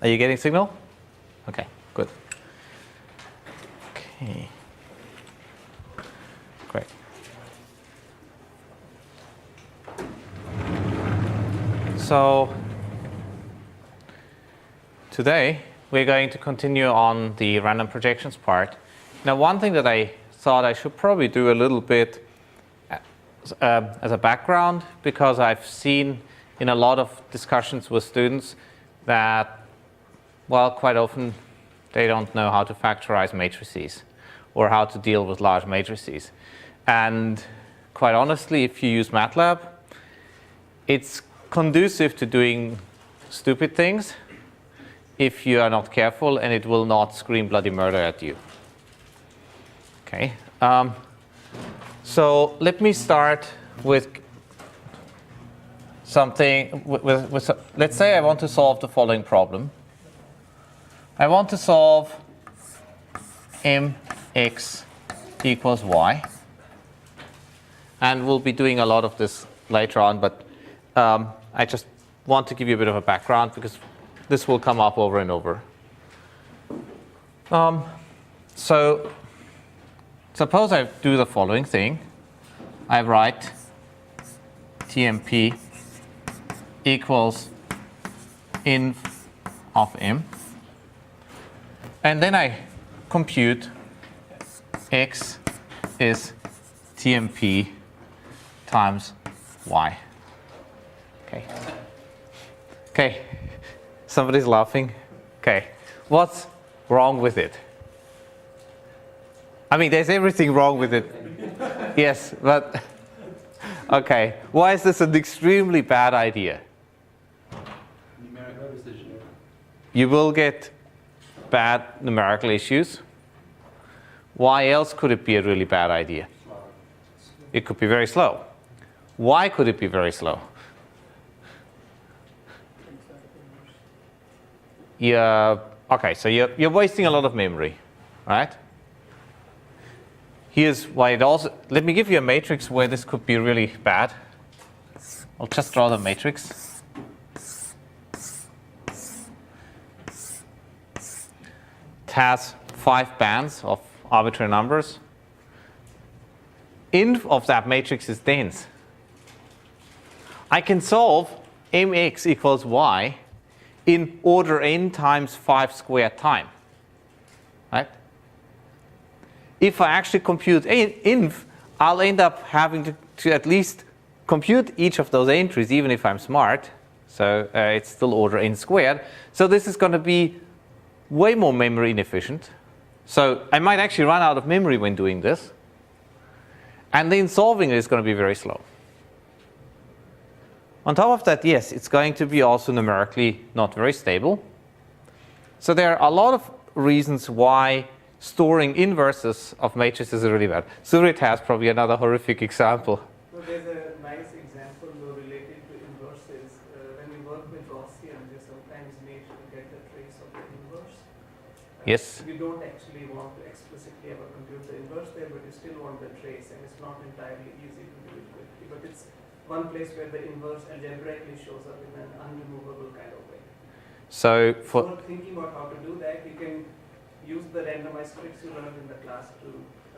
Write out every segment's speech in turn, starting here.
Are you getting signal? Okay, good. Okay. Great. So today we're going to continue on the random projections part. Now, one thing that I thought I should probably do a little bit as a background, because I've seen in a lot of discussions with students that, well, quite often they don't know how to factorize matrices or how to deal with large matrices. And quite honestly, if you use MATLAB, it's conducive to doing stupid things if you are not careful, and it will not scream bloody murder at you. Okay. So let me start with something. Let's say I want to solve the following problem. I want to solve mx equals y. And we'll be doing a lot of this later on, but I just want to give you a bit of a background because this will come up over and over. So suppose I do the following thing. I write TMP equals inv of m. And then I compute x is TMP times y. Okay. Okay. Somebody's laughing. Okay. What's wrong with it? I mean, there's everything wrong with it. Yes, but okay. Why is this an extremely bad idea? Numerical precision. You will get bad numerical issues. Why else could it be a really bad idea? It could be very slow. Why could it be very slow? Yeah. Okay, so you're wasting a lot of memory, right? Here's why it also, let me give you a matrix where this could be really bad. I'll just draw the matrix. It has 5 bands of arbitrary numbers. Inv of that matrix is dense. I can solve mx equals y in order n times 5 squared time, right? If I actually compute inv, I'll end up having to at least compute each of those entries, even if I'm smart. So it's still order n squared. So this is going to be way more memory inefficient. So I might actually run out of memory when doing this. And then solving it is going to be very slow. On top of that, yes, it's going to be also numerically not very stable. So there are a lot of reasons why storing inverses of matrices is really bad. Surit has probably another horrific example. So there's a nice example related to inverses. When we work with Gaussian, we sometimes need to get the trace of the inverse. Yes. You don't actually want to explicitly ever compute the inverse there, but you still want the trace, and it's not entirely easy to do it quickly. But it's one place where the inverse algebraically shows up in an unremovable kind of way. So for thinking about how to do that, you can use the randomized tricks you learned in the class to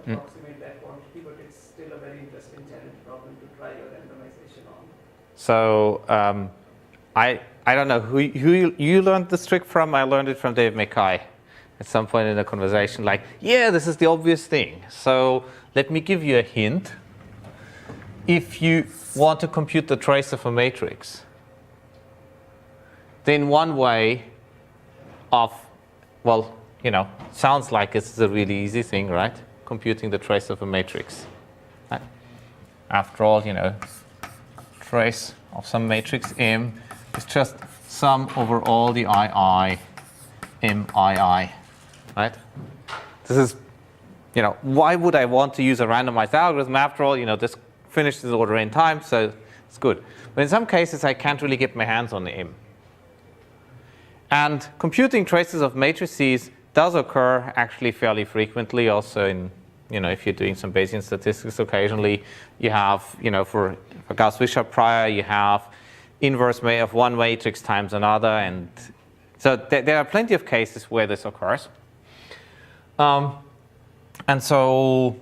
approximate that quantity, but it's still a very interesting challenge problem to try your randomization on. So I don't know who you learned this trick from. I learned it from Dave Mackay at some point in the conversation, like, yeah, this is the obvious thing. So let me give you a hint. If you want to compute the trace of a matrix, then one way of, well, you know, sounds like it's a really easy thing, right? Computing the trace of a matrix. Right? After all, you know, trace of some matrix M is just sum over all the II MII, right? This is, you know, why would I want to use a randomized algorithm? After all, you know, this finishes in order n times, so it's good. But in some cases, I can't really get my hands on the M. And computing traces of matrices does occur actually fairly frequently. Also, in, you know, if you're doing some Bayesian statistics, occasionally you have, you know, for Gauss-Wishart prior, you have inverse of one matrix times another, and So there are plenty of cases where this occurs. And so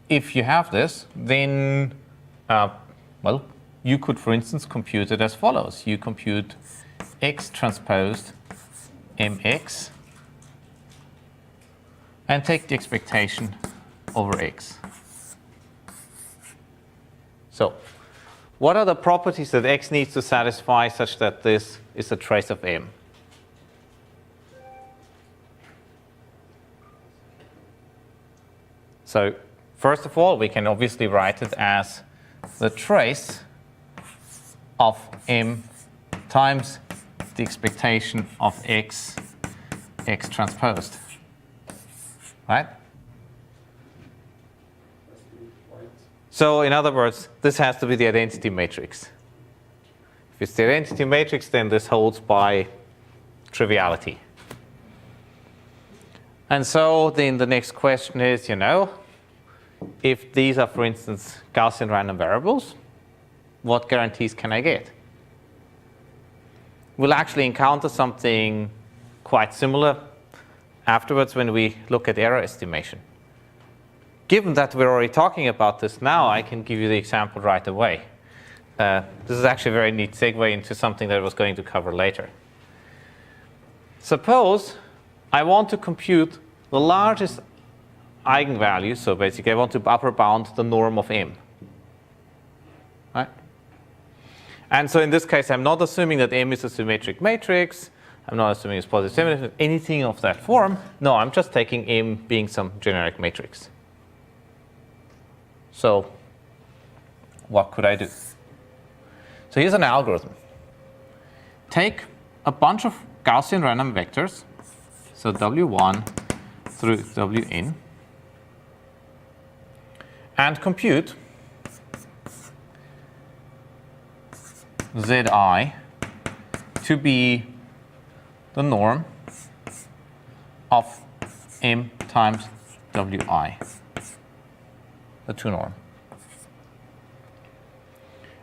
if you have this, then, well, you could, for instance, compute it as follows. You compute x transposed mx and take the expectation over x. So what are the properties that x needs to satisfy such that this is a trace of m? So first of all, we can obviously write it as the trace of m times the expectation of x transposed, right? So in other words, this has to be the identity matrix. If it's the identity matrix, then this holds by triviality. And so then the next question is, if these are, for instance, Gaussian random variables, what guarantees can I get? We'll actually encounter something quite similar afterwards when we look at error estimation. Given that we're already talking about this now, I can give you the example right away. This is actually a very neat segue into something that I was going to cover later. Suppose I want to compute the largest eigenvalue, so basically I want to upper bound the norm of m. Right? And so in this case, I'm not assuming that m is a symmetric matrix. I'm not assuming it's positive symmetric, anything of that form. No, I'm just taking m being some generic matrix. So what could I do? So here's an algorithm. Take a bunch of Gaussian random vectors, so W1 through Wn, and compute Zi to be the norm of m times Wi, the 2 norm.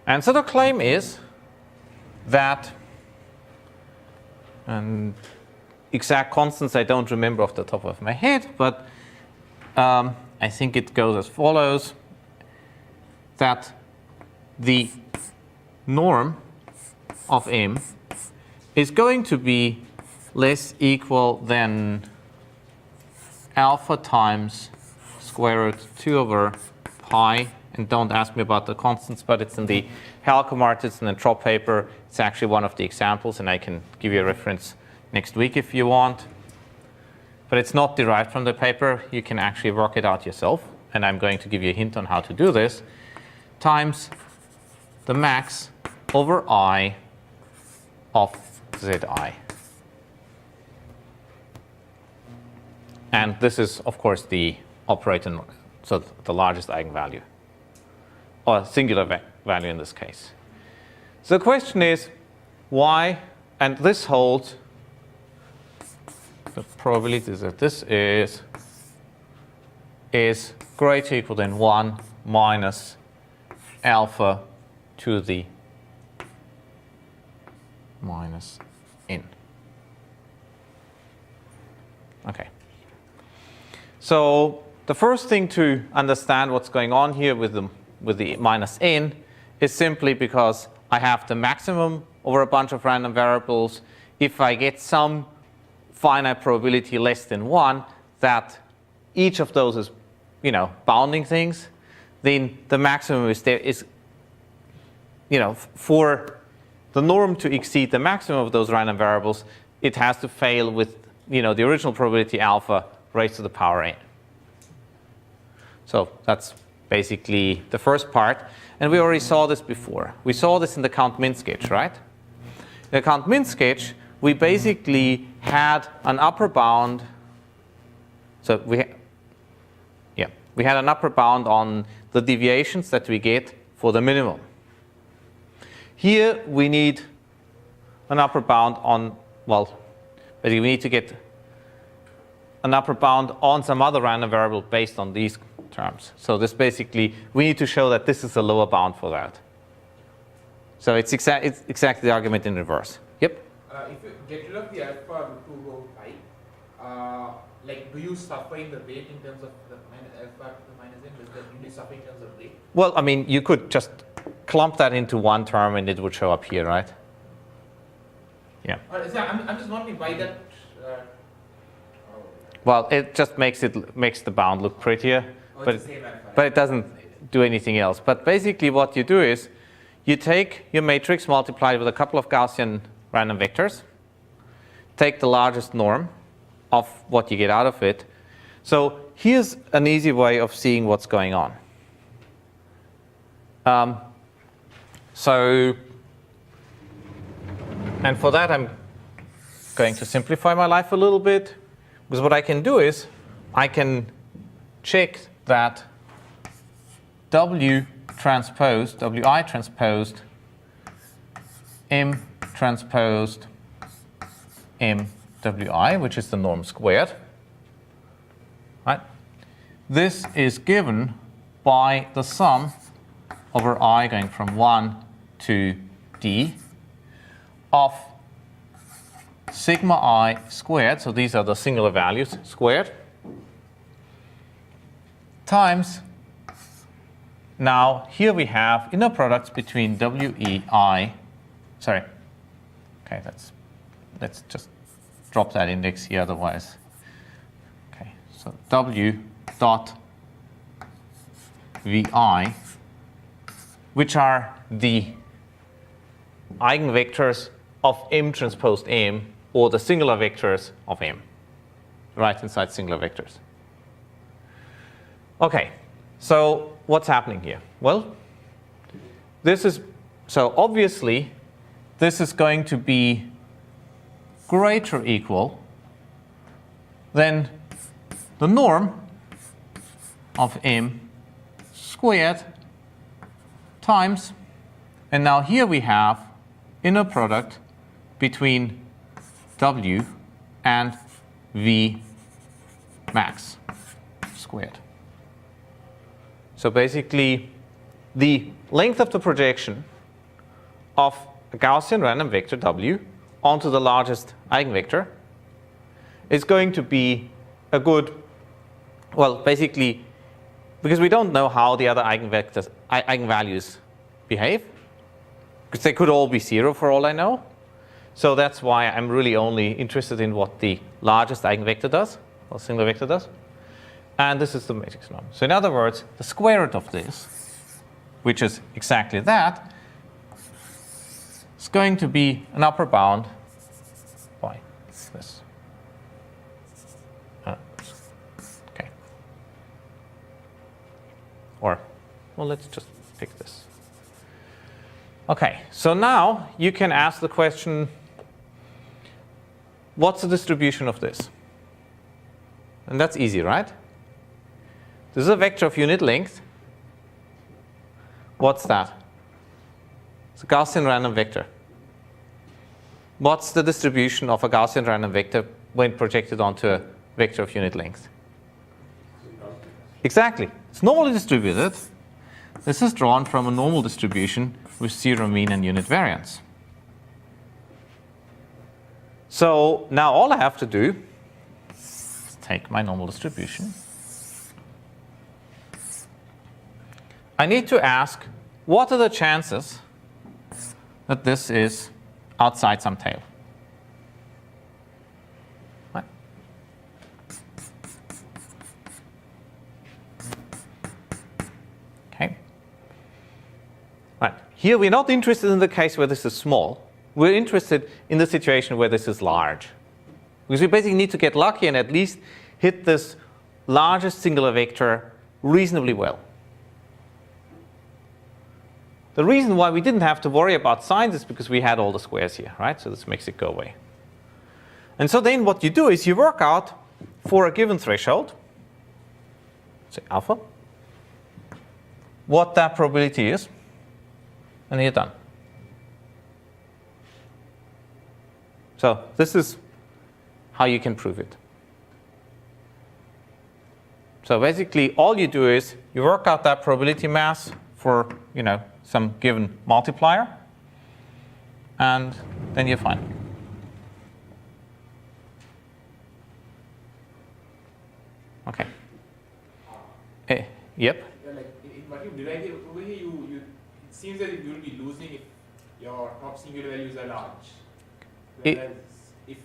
And so the claim is that, and exact constants I don't remember off the top of my head, but I think it goes as follows, that the norm of m is going to be less equal than alpha times square root 2 over pi, and don't ask me about the constants, but it's in the Halcomart, it's in the Trop paper. It's actually one of the examples, and I can give you a reference next week if you want. But it's not derived from the paper. You can actually work it out yourself, and I'm going to give you a hint on how to do this, times the max over I of Zi. And this is, of course, the operator, so the largest eigenvalue, or singular value in this case. So the question is, why, and this holds, the probability that this is greater or equal than 1 minus alpha to the minus n. Okay. So the first thing to understand what's going on here with the minus n is simply because I have the maximum over a bunch of random variables. If I get some finite probability less than 1 that each of those is, bounding things, then the maximum is there is, for the norm to exceed the maximum of those random variables, it has to fail with, the original probability alpha raised to the power n. So that's basically the first part. And we already saw this before. We saw this in the Count-Min sketch, right? In the Count-Min sketch, we basically had an upper bound. So we had an upper bound on the deviations that we get for the minimum. Here we need an upper bound on, basically we need to get an upper bound on some other random variable based on these terms. So this basically, we need to show that this is a lower bound for that. So it's exactly the argument in reverse. Yep? if you get rid of the alpha to go pi, like, do you suffer in the rate in terms of the alpha to the minus n? Do you suffer in terms of rate? Well, I mean, you could just clump that into one term and it would show up here, right? Yeah. So I'm just wondering why that. Well, it just makes the bound look prettier, but it's the same alpha, right? but it doesn't do anything else. But basically, what you do is you take your matrix, multiply it with a couple of Gaussian random vectors, take the largest norm of what you get out of it. So here's an easy way of seeing what's going on. And for that, I'm going to simplify my life a little bit, because what I can do is I can check that W transposed, Wi transposed, M transposed, MWI, which is the norm squared. Right? This is given by the sum over I going from 1 to D of sigma I squared, so these are the singular values, squared, times, now here we have inner products between WEI, sorry, okay, let's just drop that index here otherwise. Okay, so W dot VI, which are the eigenvectors of M transposed M, or the singular vectors of M, right inside singular vectors. Okay, so what's happening here? Well, so obviously this is going to be greater or equal than the norm of M squared times, and now here we have inner product between W and V max squared. So basically, the length of the projection of a Gaussian random vector W onto the largest eigenvector is going to be a good, well, basically, because we don't know how the other eigenvalues behave, because they could all be 0 for all I know. So that's why I'm really only interested in what the largest eigenvector does, or singular vector does. And this is the matrix norm. So in other words, the square root of this, which is exactly that, is going to be an upper bound by this. Okay. Or, well, let's just pick this. Okay, so now you can ask the question, what's the distribution of this? And that's easy, right? This is a vector of unit length. What's that? It's a Gaussian random vector. What's the distribution of a Gaussian random vector when projected onto a vector of unit length? Exactly. It's normally distributed. This is drawn from a normal distribution with 0 mean and unit variance. So now all I have to do is take my normal distribution. I need to ask, what are the chances that this is outside some tail? Right. Okay. Right. Here we're not interested in the case where this is small. We're interested in the situation where this is large. Because we basically need to get lucky and at least hit this largest singular vector reasonably well. The reason why we didn't have to worry about signs is because we had all the squares here, right? So this makes it go away. And so then what you do is you work out for a given threshold, say alpha, what that probability is, and you're done. So this is how you can prove it. So basically all you do is you work out that probability mass for, some given multiplier, and then you're fine. Yep. Yeah, like what you derive here, over here, it seems that you will be losing if your top singular values are large. Whereas if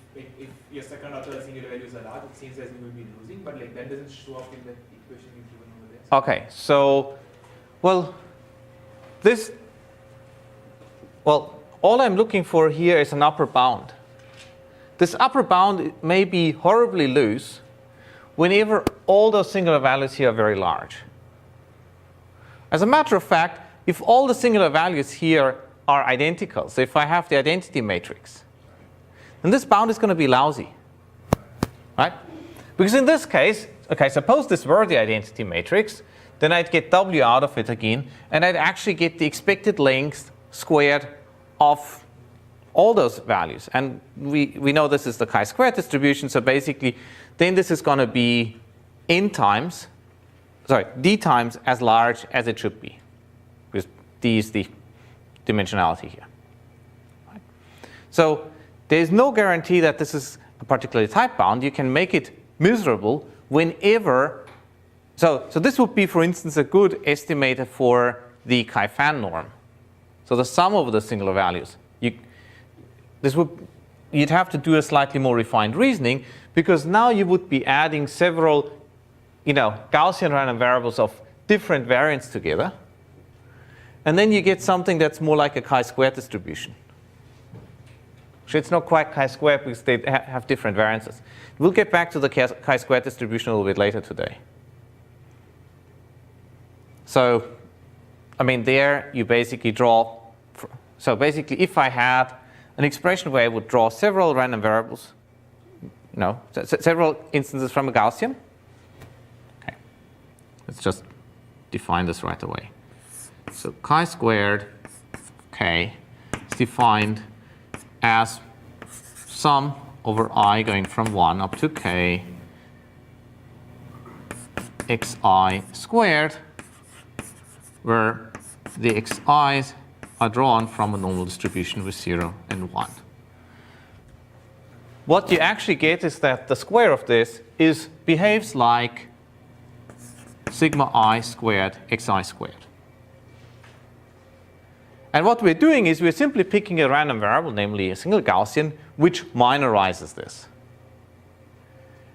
your second or third singular values are large, it seems as you will be losing, but like that doesn't show up in the equation you've given over there. Okay, so, well, all I'm looking for here is an upper bound. This upper bound may be horribly loose whenever all those singular values here are very large. As a matter of fact, if all the singular values here are identical, so if I have the identity matrix, then this bound is going to be lousy, right? Because in this case, okay, suppose this were the identity matrix, then I'd get W out of it again, and I'd actually get the expected length squared of all those values. And we know this is the chi-squared distribution, so basically then this is going to be d times as large as it should be, because d is the dimensionality here. Right? So there's no guarantee that this is a particularly tight bound. You can make it miserable whenever. So this would be, for instance, a good estimator for the chi-fan norm. So the sum of the singular values. You'd have to do a slightly more refined reasoning, because now you would be adding several, Gaussian random variables of different variance together, and then you get something that's more like a chi-squared distribution. Actually, it's not quite chi-squared because they have different variances. We'll get back to the chi-squared distribution a little bit later today. So, there you basically draw. So basically, if I had an expression where I would draw several random variables, several instances from a Gaussian. Okay, let's just define this right away. So chi-squared k is defined as sum over I going from 1 up to k xi squared, where the xi's are drawn from a normal distribution with 0 and 1. What you actually get is that the square of this behaves like sigma I squared xi squared. And what we're doing is we're simply picking a random variable, namely a single Gaussian, which minorizes this.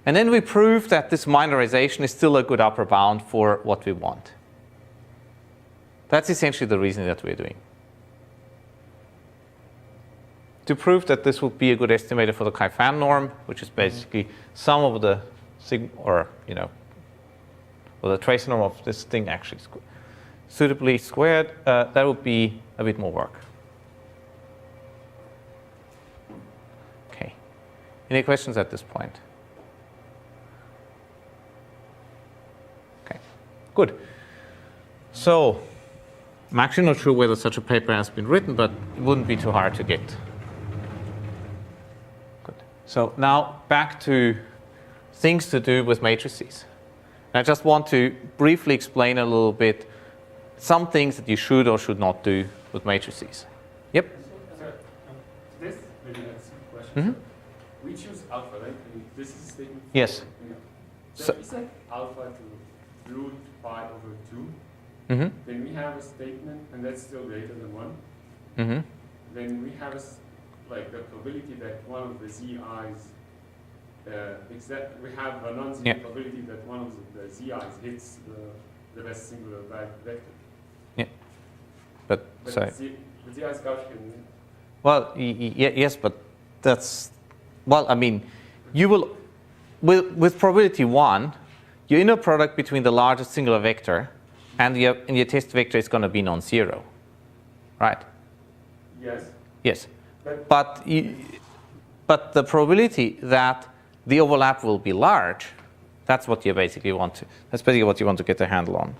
And then we prove that this minorization is still a good upper bound for what we want. That's essentially the reason that we're doing. To prove that this would be a good estimator for the chi-fan norm, which is basically sum of the sigma, or the trace norm of this thing actually suitably squared, that would be a bit more work. Okay. Any questions at this point? Okay. Good. So, I'm actually not sure whether such a paper has been written, but it wouldn't be too hard to get. Good. So now back to things to do with matrices. I just want to briefly explain a little bit some things that you should or should not do with matrices. Yep? This maybe that's a question. Mm-hmm. We choose alpha, right? This is a statement. Yes. Yeah. So, So if we set alpha to root pi over 2, mm-hmm. then we have a statement, and that's still greater than 1. Mm-hmm. Then we have the probability that one of the zi's, we have a non-zero probability that one of the zi's hits the best singular vector. Yeah. But sorry. The zi's Gaussian. Well, yes, but that's, you will, with probability 1, your inner product between the largest singular vector and your test vector is going to be non-zero, right? Yes. Yes. But the probability that the overlap will be large, that's what you basically want to. That's basically what you want to get a handle on.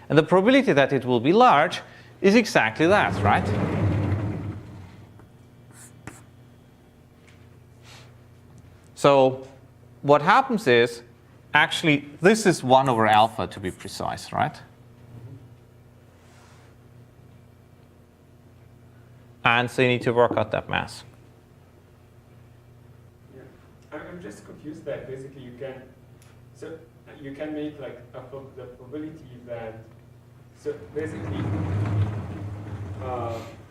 And the probability that it will be large is exactly that, right? So what happens is, actually, this is 1 over alpha to be precise, right? And so you need to work out that mass. Yeah. I'm just confused that basically you can So you can make like the probability that, so basically,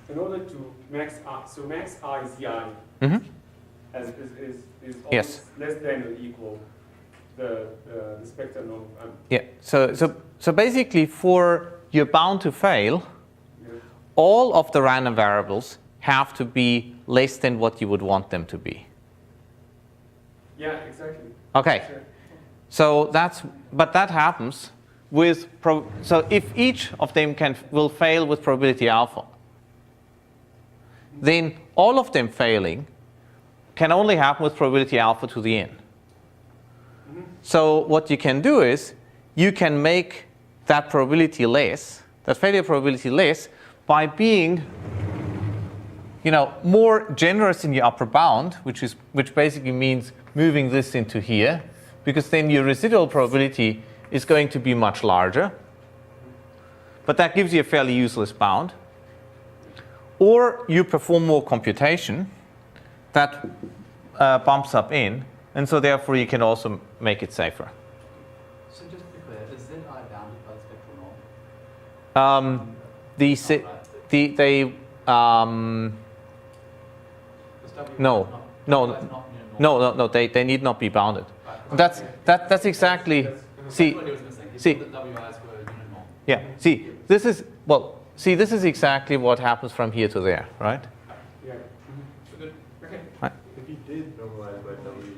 in order to max R, so max R is ZI, is always Yes. less than or equal the spectrum of. Yeah. So basically, for you're bound to fail, all of the random variables have to be less than what you would want them to be. Yeah, exactly. Okay. Sure. So but that happens with, so if each of them will fail with probability alpha, then all of them failing can only happen with probability alpha to the n. So what you can do is, you can make that probability less, that failure probability less, by being, more generous in your upper bound, which basically means moving this into here, because then your residual probability is going to be much larger. But that gives you a fairly useless bound. Or you perform more computation that bumps up n, and so therefore you can also make it safer. So just to be clear, is Zi bounded by the spectral norm? No, they need not be bounded. That's exactly, see, yeah, this is exactly what happens from here to there, right? Yeah. Okay. Right. If you did normalize by W,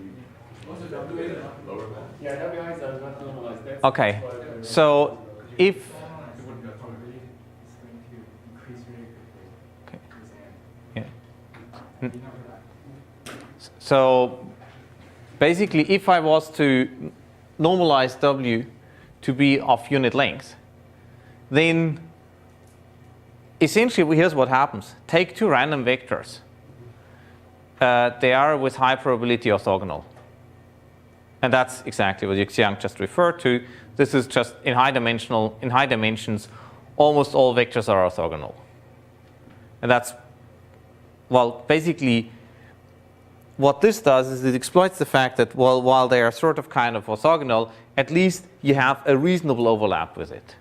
Also, W is lower bound. Yeah, WIs are not normalized. That's Okay, why so if, so basically, if I was to normalize W to be of unit length, then essentially here's what happens. Take two random vectors. They are with high probability orthogonal. And that's exactly what Xiang just referred to. This is just in high dimensions, almost all vectors are orthogonal. And that's, well, basically, what this does is it exploits the fact that, well, while they are sort of kind of orthogonal, at least you have a reasonable overlap with it.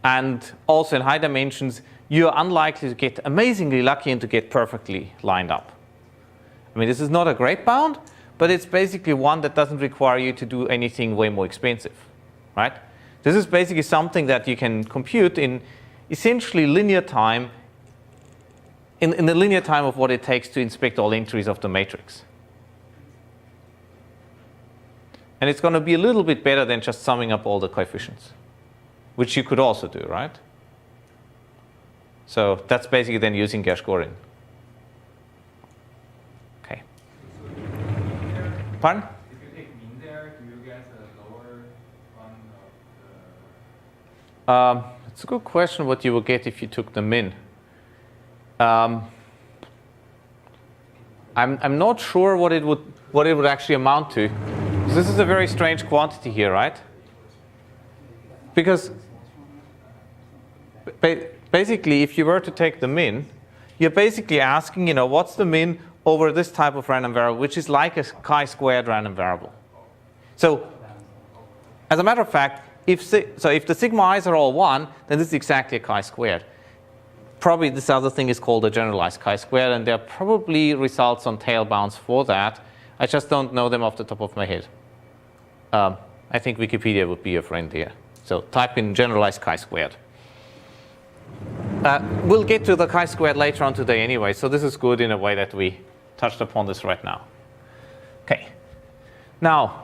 And also in high dimensions, you're unlikely to get amazingly lucky and to get perfectly lined up. I mean, this is not a great bound, but it's basically one that doesn't require you to do anything way more expensive, right? This is basically something that you can compute in essentially linear time, in the linear time of what it takes to inspect all entries of the matrix. And it's going to be a little bit better than just summing up all the coefficients, which you could also do, right? So that's basically then using Gershgorin. Okay. Pardon? If you take mean there, do you get a lower one of the... It's a good question what you would get if you took the min. I'm not sure what it would actually amount to. This is a very strange quantity here, right? Because basically, if you were to take the min, you're basically asking, what's the min over this type of random variable, which is like a chi-squared random variable. So, as a matter of fact, if the sigma i's are all 1, then this is exactly a chi-squared. Probably this other thing is called a generalized chi-squared, and there are probably results on tail bounds for that. I just don't know them off the top of my head. I think Wikipedia would be your friend here. So type in generalized chi-squared. We'll get to the chi-squared later on today anyway, so this is good in a way that we touched upon this right now. Okay. Now,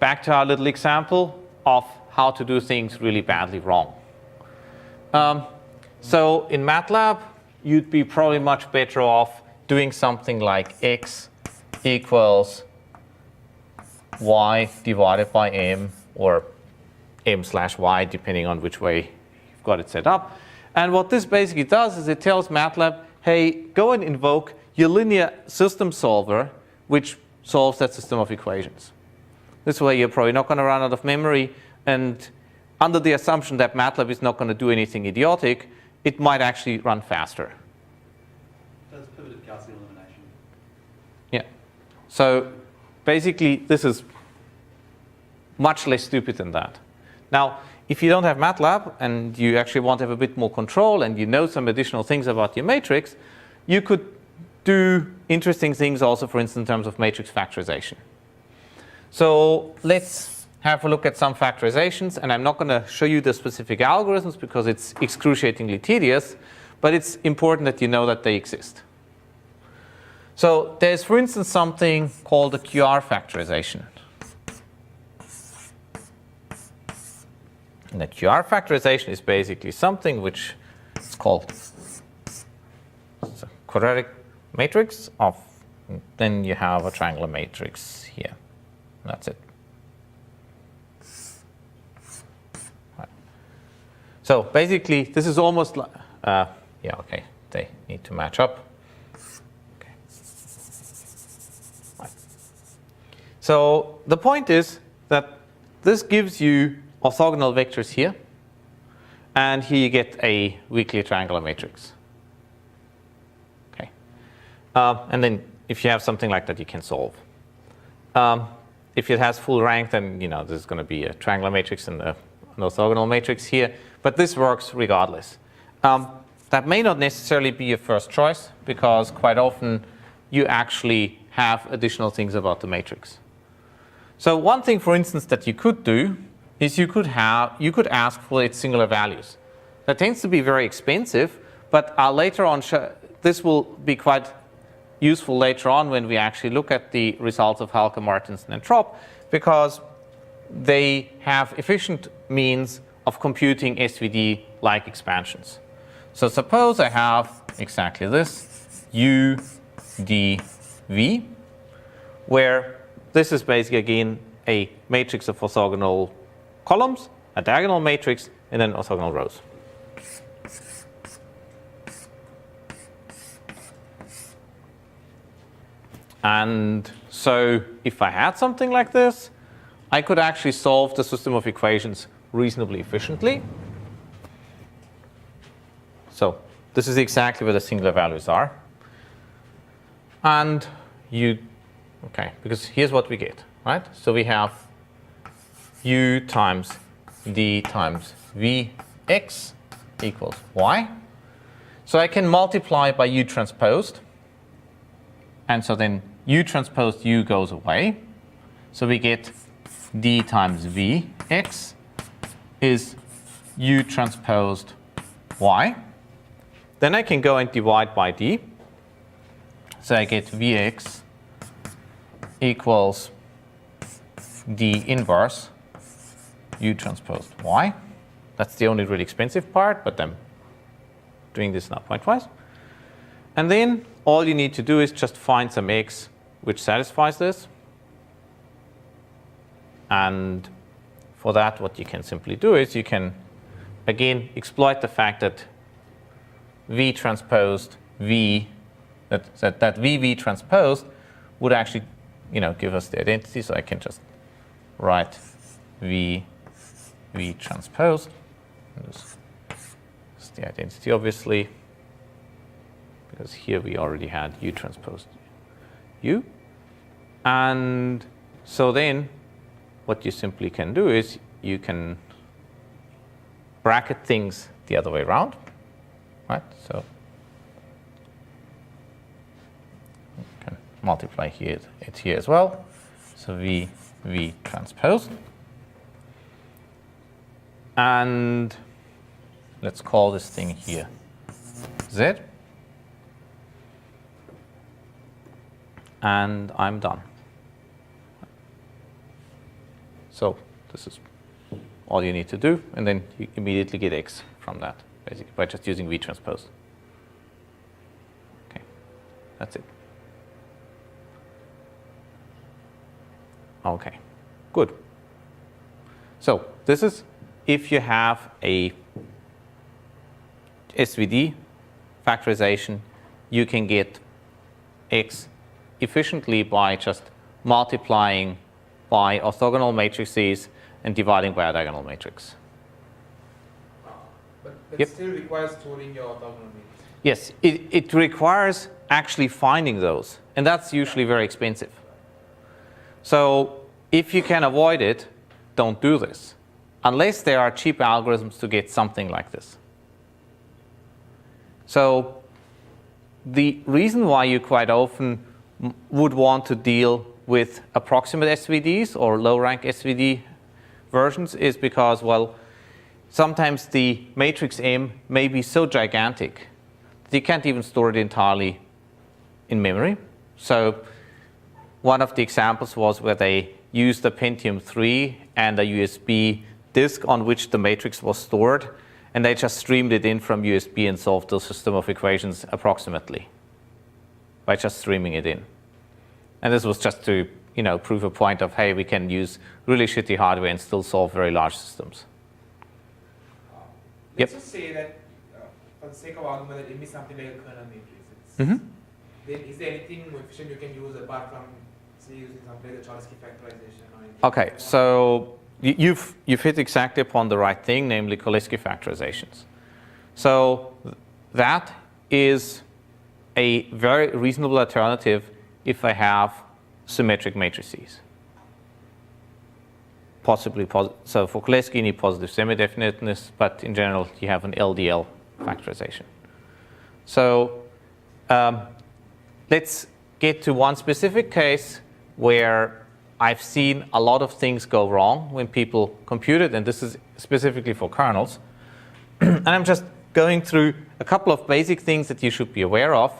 back to our little example of how to do things really badly wrong. So in MATLAB, you'd be probably much better off doing something like x equals y divided by m, or m/y, depending on which way you've got it set up. And what this basically does is it tells MATLAB, hey, go and invoke your linear system solver, which solves that system of equations. This way you're probably not going to run out of memory, and under the assumption that MATLAB is not going to do anything idiotic, it might actually run faster. That's pivoted Gaussian elimination. Yeah. So basically, this is much less stupid than that. Now, if you don't have MATLAB and you actually want to have a bit more control and you know some additional things about your matrix, you could do interesting things also, for instance, in terms of matrix factorization. So let's have a look at some factorizations, and I'm not going to show you the specific algorithms because it's excruciatingly tedious, but it's important that you know that they exist. So there's, for instance, something called the QR factorization. And the QR factorization is basically something which is called a quadratic matrix of, then you have a triangular matrix here. That's it. Right. So basically, this is almost like, yeah, okay, they need to match up. Okay. Right. So the point is that this gives you orthogonal vectors here, and here you get a weakly triangular matrix. Okay, and then if you have something like that, you can solve. If it has full rank, then there's going to be a triangular matrix and an orthogonal matrix here, but this works regardless. That may not necessarily be your first choice because quite often you actually have additional things about the matrix. So one thing, for instance, that you could do is you could ask for its singular values. That tends to be very expensive, but later on this will be quite useful later on when we actually look at the results of Halke, Martinson, and Trop, because they have efficient means of computing SVD-like expansions. So suppose I have exactly this, U, D, V, where this is basically, again, a matrix of orthogonal columns, a diagonal matrix, and then orthogonal rows. And so if I had something like this, I could actually solve the system of equations reasonably efficiently. So this is exactly where the singular values are. And okay, because here's what we get, right? So we have U times D times Vx equals Y. So I can multiply by U transposed. And so then U transposed U goes away. So we get D times Vx is U transposed Y. Then I can go and divide by D. So I get Vx equals D inverse U transposed Y. That's the only really expensive part, but I'm doing this now pointwise. And then all you need to do is just find some x which satisfies this. And for that, what you can simply do is you can, again, exploit the fact that V transposed V, that VV transposed would actually give us the identity. So I can just write V transposed. This is the identity, obviously, because here we already had U transposed U. And so then what you simply can do is you can bracket things the other way around, right? So you can multiply here, it here as well. So V transposed. And let's call this thing here Z. And I'm done. So this is all you need to do, and then you immediately get x from that, basically, by just using V transpose. Okay, that's it. Okay, good. So this is if you have a SVD factorization, you can get x efficiently by just multiplying by orthogonal matrices and dividing by a diagonal matrix. But that Yep. still requires storing your orthogonal matrix. Yes, it requires actually finding those, and that's usually very expensive. So if you can avoid it, don't do this, unless there are cheap algorithms to get something like this. So the reason why you quite often would want to deal with approximate SVDs or low-rank SVD versions is because, well, sometimes the matrix M may be so gigantic that you can't even store it entirely in memory. So one of the examples was where they used a Pentium 3 and a USB disk on which the matrix was stored, and they just streamed it in from USB and solved the system of equations approximately by just streaming it in. And this was just to, prove a point of, hey, we can use really shitty hardware and still solve very large systems. Let's just say that, for the sake of argument, that M is something like a kernel matrix. Then is there anything more efficient you can use apart from, say, using something like the Cholesky factorization or anything? Okay, so you've hit exactly upon the right thing, namely Cholesky factorizations. So that is a very reasonable alternative if I have symmetric matrices. Possibly, so for Cholesky you need positive semi-definiteness, but in general you have an LDL factorization. So let's get to one specific case where I've seen a lot of things go wrong when people compute it, and this is specifically for kernels. And I'm just going through a couple of basic things that you should be aware of.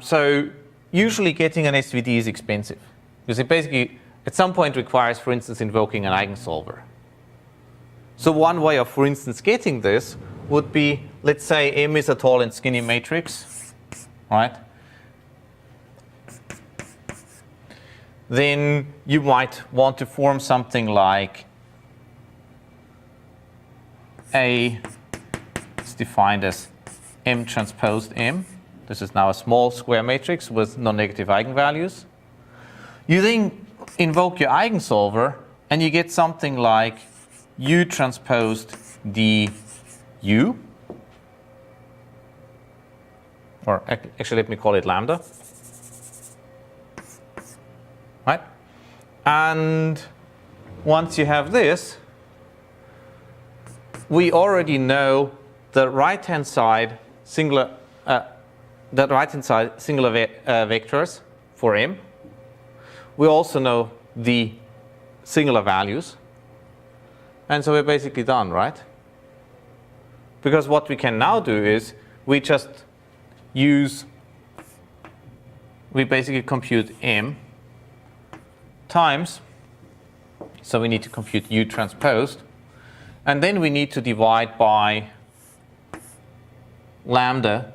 So usually getting an SVD is expensive, because it basically at some point requires, for instance, invoking an eigensolver. So one way of, for instance, getting this would be, let's say M is a tall and skinny matrix, right? Then you might want to form something like A is defined as M transposed M. This is now a small square matrix with non-negative eigenvalues. You then invoke your eigensolver, and you get something like U transposed DU. Or actually, let me call it lambda. Right? And once you have this, we already know the right-hand side singular vectors for M. We also know the singular values. And so we're basically done, right? Because what we can now do is we basically compute M times, so we need to compute U transposed, and then we need to divide by lambda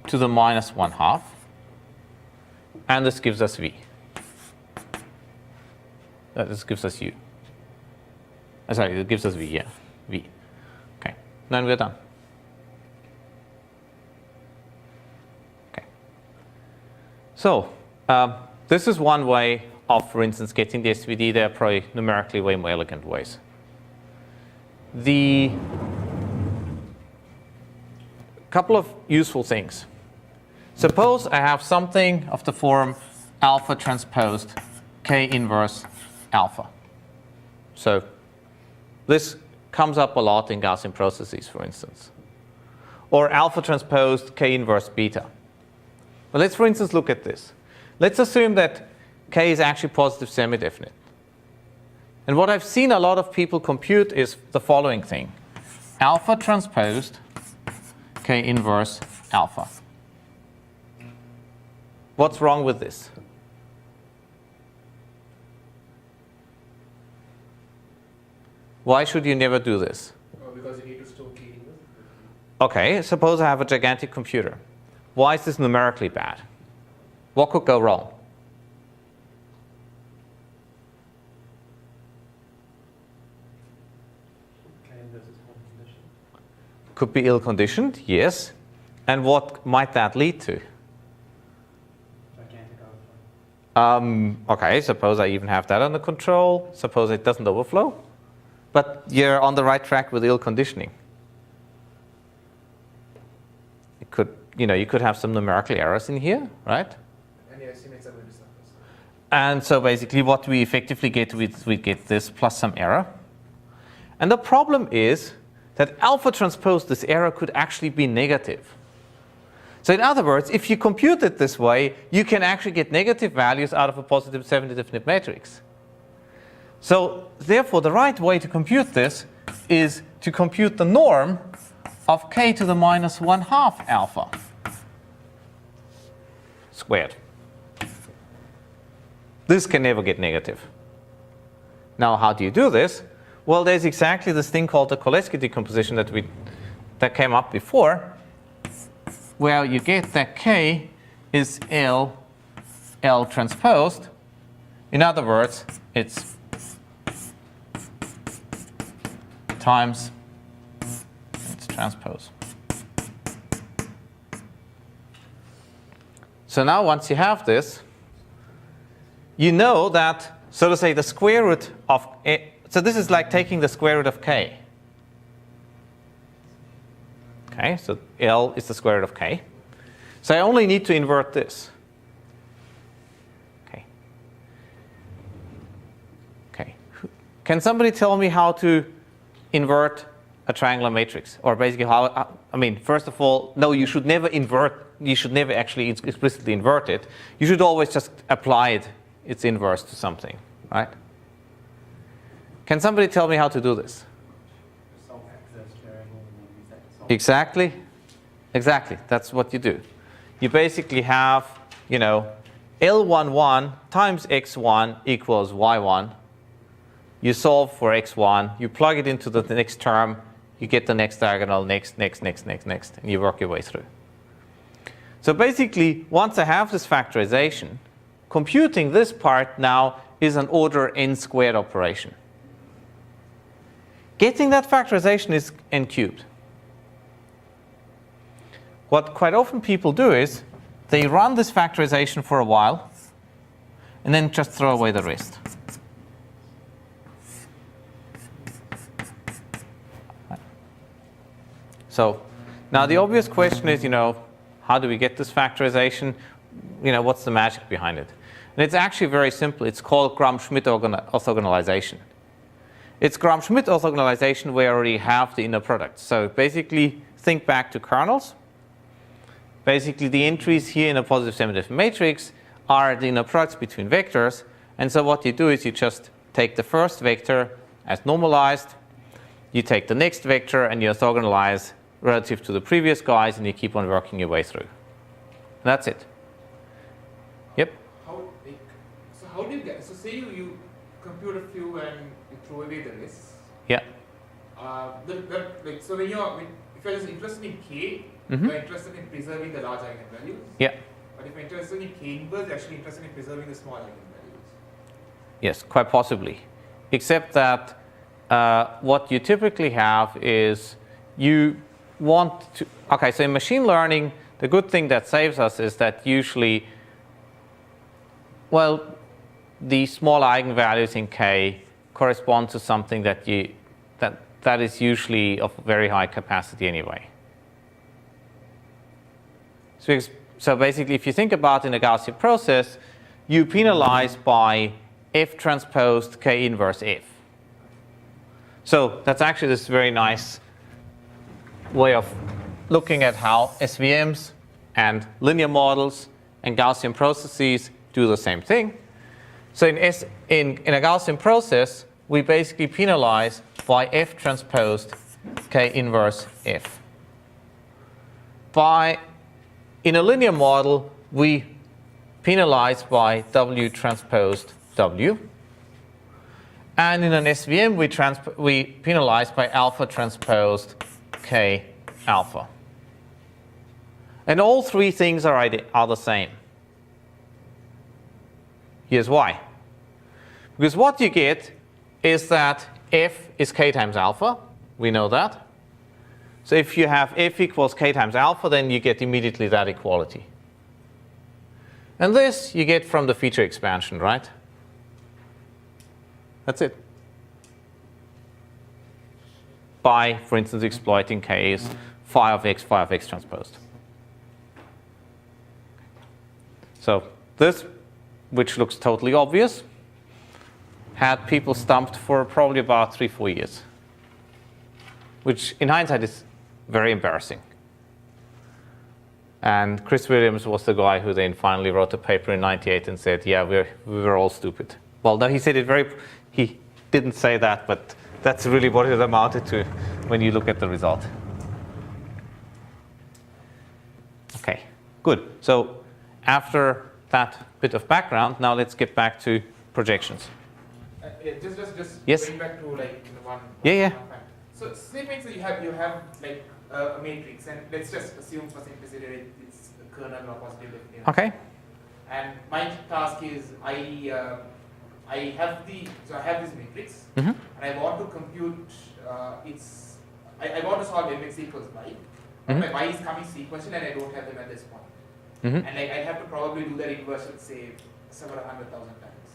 to the minus 1/2, and this gives us V. This gives us U. Sorry, it gives us V, yeah, V. Okay, then we're done. Okay. So this is one way of, for instance, getting the SVD. There are probably numerically way more elegant ways. The couple of useful things. Suppose I have something of the form alpha transposed K inverse alpha. So this comes up a lot in Gaussian processes, for instance. Or alpha transposed K inverse beta. But let's, for instance, look at this. Let's assume that K is actually positive semi-definite. And what I've seen a lot of people compute is the following thing. Alpha transposed K inverse alpha. What's wrong with this? Why should you never do this? Because you need to store K inverse. Okay, suppose I have a gigantic computer. Why is this numerically bad? What could go wrong? Could be ill-conditioned, yes. And what might that lead to? Okay, suppose I even have that under control. Suppose it doesn't overflow. But you're on the right track with ill-conditioning. You could have some numerical errors in here, right? And your estimates are going to suffer. And so basically what we effectively get, we get this plus some error. And the problem is that alpha transpose this error could actually be negative. So in other words, if you compute it this way, you can actually get negative values out of a positive semi-definite matrix. So therefore, the right way to compute this is to compute the norm of k to the minus 1/2 alpha squared. This can never get negative. Now, how do you do this? Well, there's exactly this thing called the Cholesky decomposition that came up before, where you get that k is L transposed. In other words, it's times its transpose. So now once you have this, you know that, so to say, the square root of a, so this is like taking the square root of k. Okay, so L is the square root of k. So I only need to invert this. Okay. Okay. Can somebody tell me how to invert a triangular matrix? Or basically how, I mean, first of all, no, you should never invert, you should never actually explicitly invert it. You should always just apply its inverse to something, right? Can somebody tell me how to do this? Exactly. Exactly. That's what you do. You basically have, you know, L11 times x1 equals y1. You solve for x1. You plug it into the next term. You get the next diagonal, next, and you work your way through. So basically, once I have this factorization, computing this part now is an order n squared operation. Getting that factorization is n cubed. What quite often people do is they run this factorization for a while and then just throw away the rest. So now the obvious question is, you know, how do we get this factorization? You know, what's the magic behind it? And it's actually very simple. It's called Gram-Schmidt Orthogonalization. It's Gram-Schmidt orthogonalization where I already have the inner product. So basically, think back to kernels. Basically, the entries here in a positive semi-definite matrix are the inner products between vectors. And so what you do is you just take the first vector as normalized. You take the next vector and you orthogonalize relative to the previous guys, and you keep on working your way through. And that's it. Yep? How do you get, so say you compute a few and you throw away the rest. Yeah. So if you're just interested in k, you're interested in preserving the large eigenvalues. Yeah. But if you're interested in k inverse, you're actually interested in preserving the small eigenvalues. Yes, quite possibly. Except that what you typically have is you want to, okay, so in machine learning, the good thing that saves us is that usually, well, the small eigenvalues in k correspond to something that that is usually of very high capacity anyway. So basically, if you think about in a Gaussian process, you penalize by f transposed k inverse f. So that's actually this very nice way of looking at how SVMs and linear models and Gaussian processes do the same thing. So in a Gaussian process, we basically penalize by f transposed k inverse f. In a linear model, we penalize by w transposed w. And in an SVM, we penalize by alpha transposed k alpha. And all three things are the same. Here's why. Because what you get is that f is k times alpha. We know that. So if you have f equals k times alpha, then you get immediately that equality. And this you get from the feature expansion, right? That's it. By, for instance, exploiting k's phi of x transposed. So this which looks totally obvious, had people stumped for probably about 3-4 years, which in hindsight is very embarrassing. And Chris Williams was the guy who then finally wrote a paper in '98 and said, yeah, we were all stupid. Well, no, he said it he didn't say that, but that's really what it amounted to when you look at the result. Okay, good. So after that bit of background, now let's get back to projections. Just Yes? going back to like the one. Yeah. So say for instance you have like a matrix, and let's just assume for simplicity that it's a kernel or positive definite. Okay. And my task is I have this matrix, Mm-hmm. and I want to compute I want to solve mx equals y. Mm-hmm. My y is coming sequential, and I don't have them at this point. Mm-hmm. And like I have to probably do that inversion, say several 100,000 times.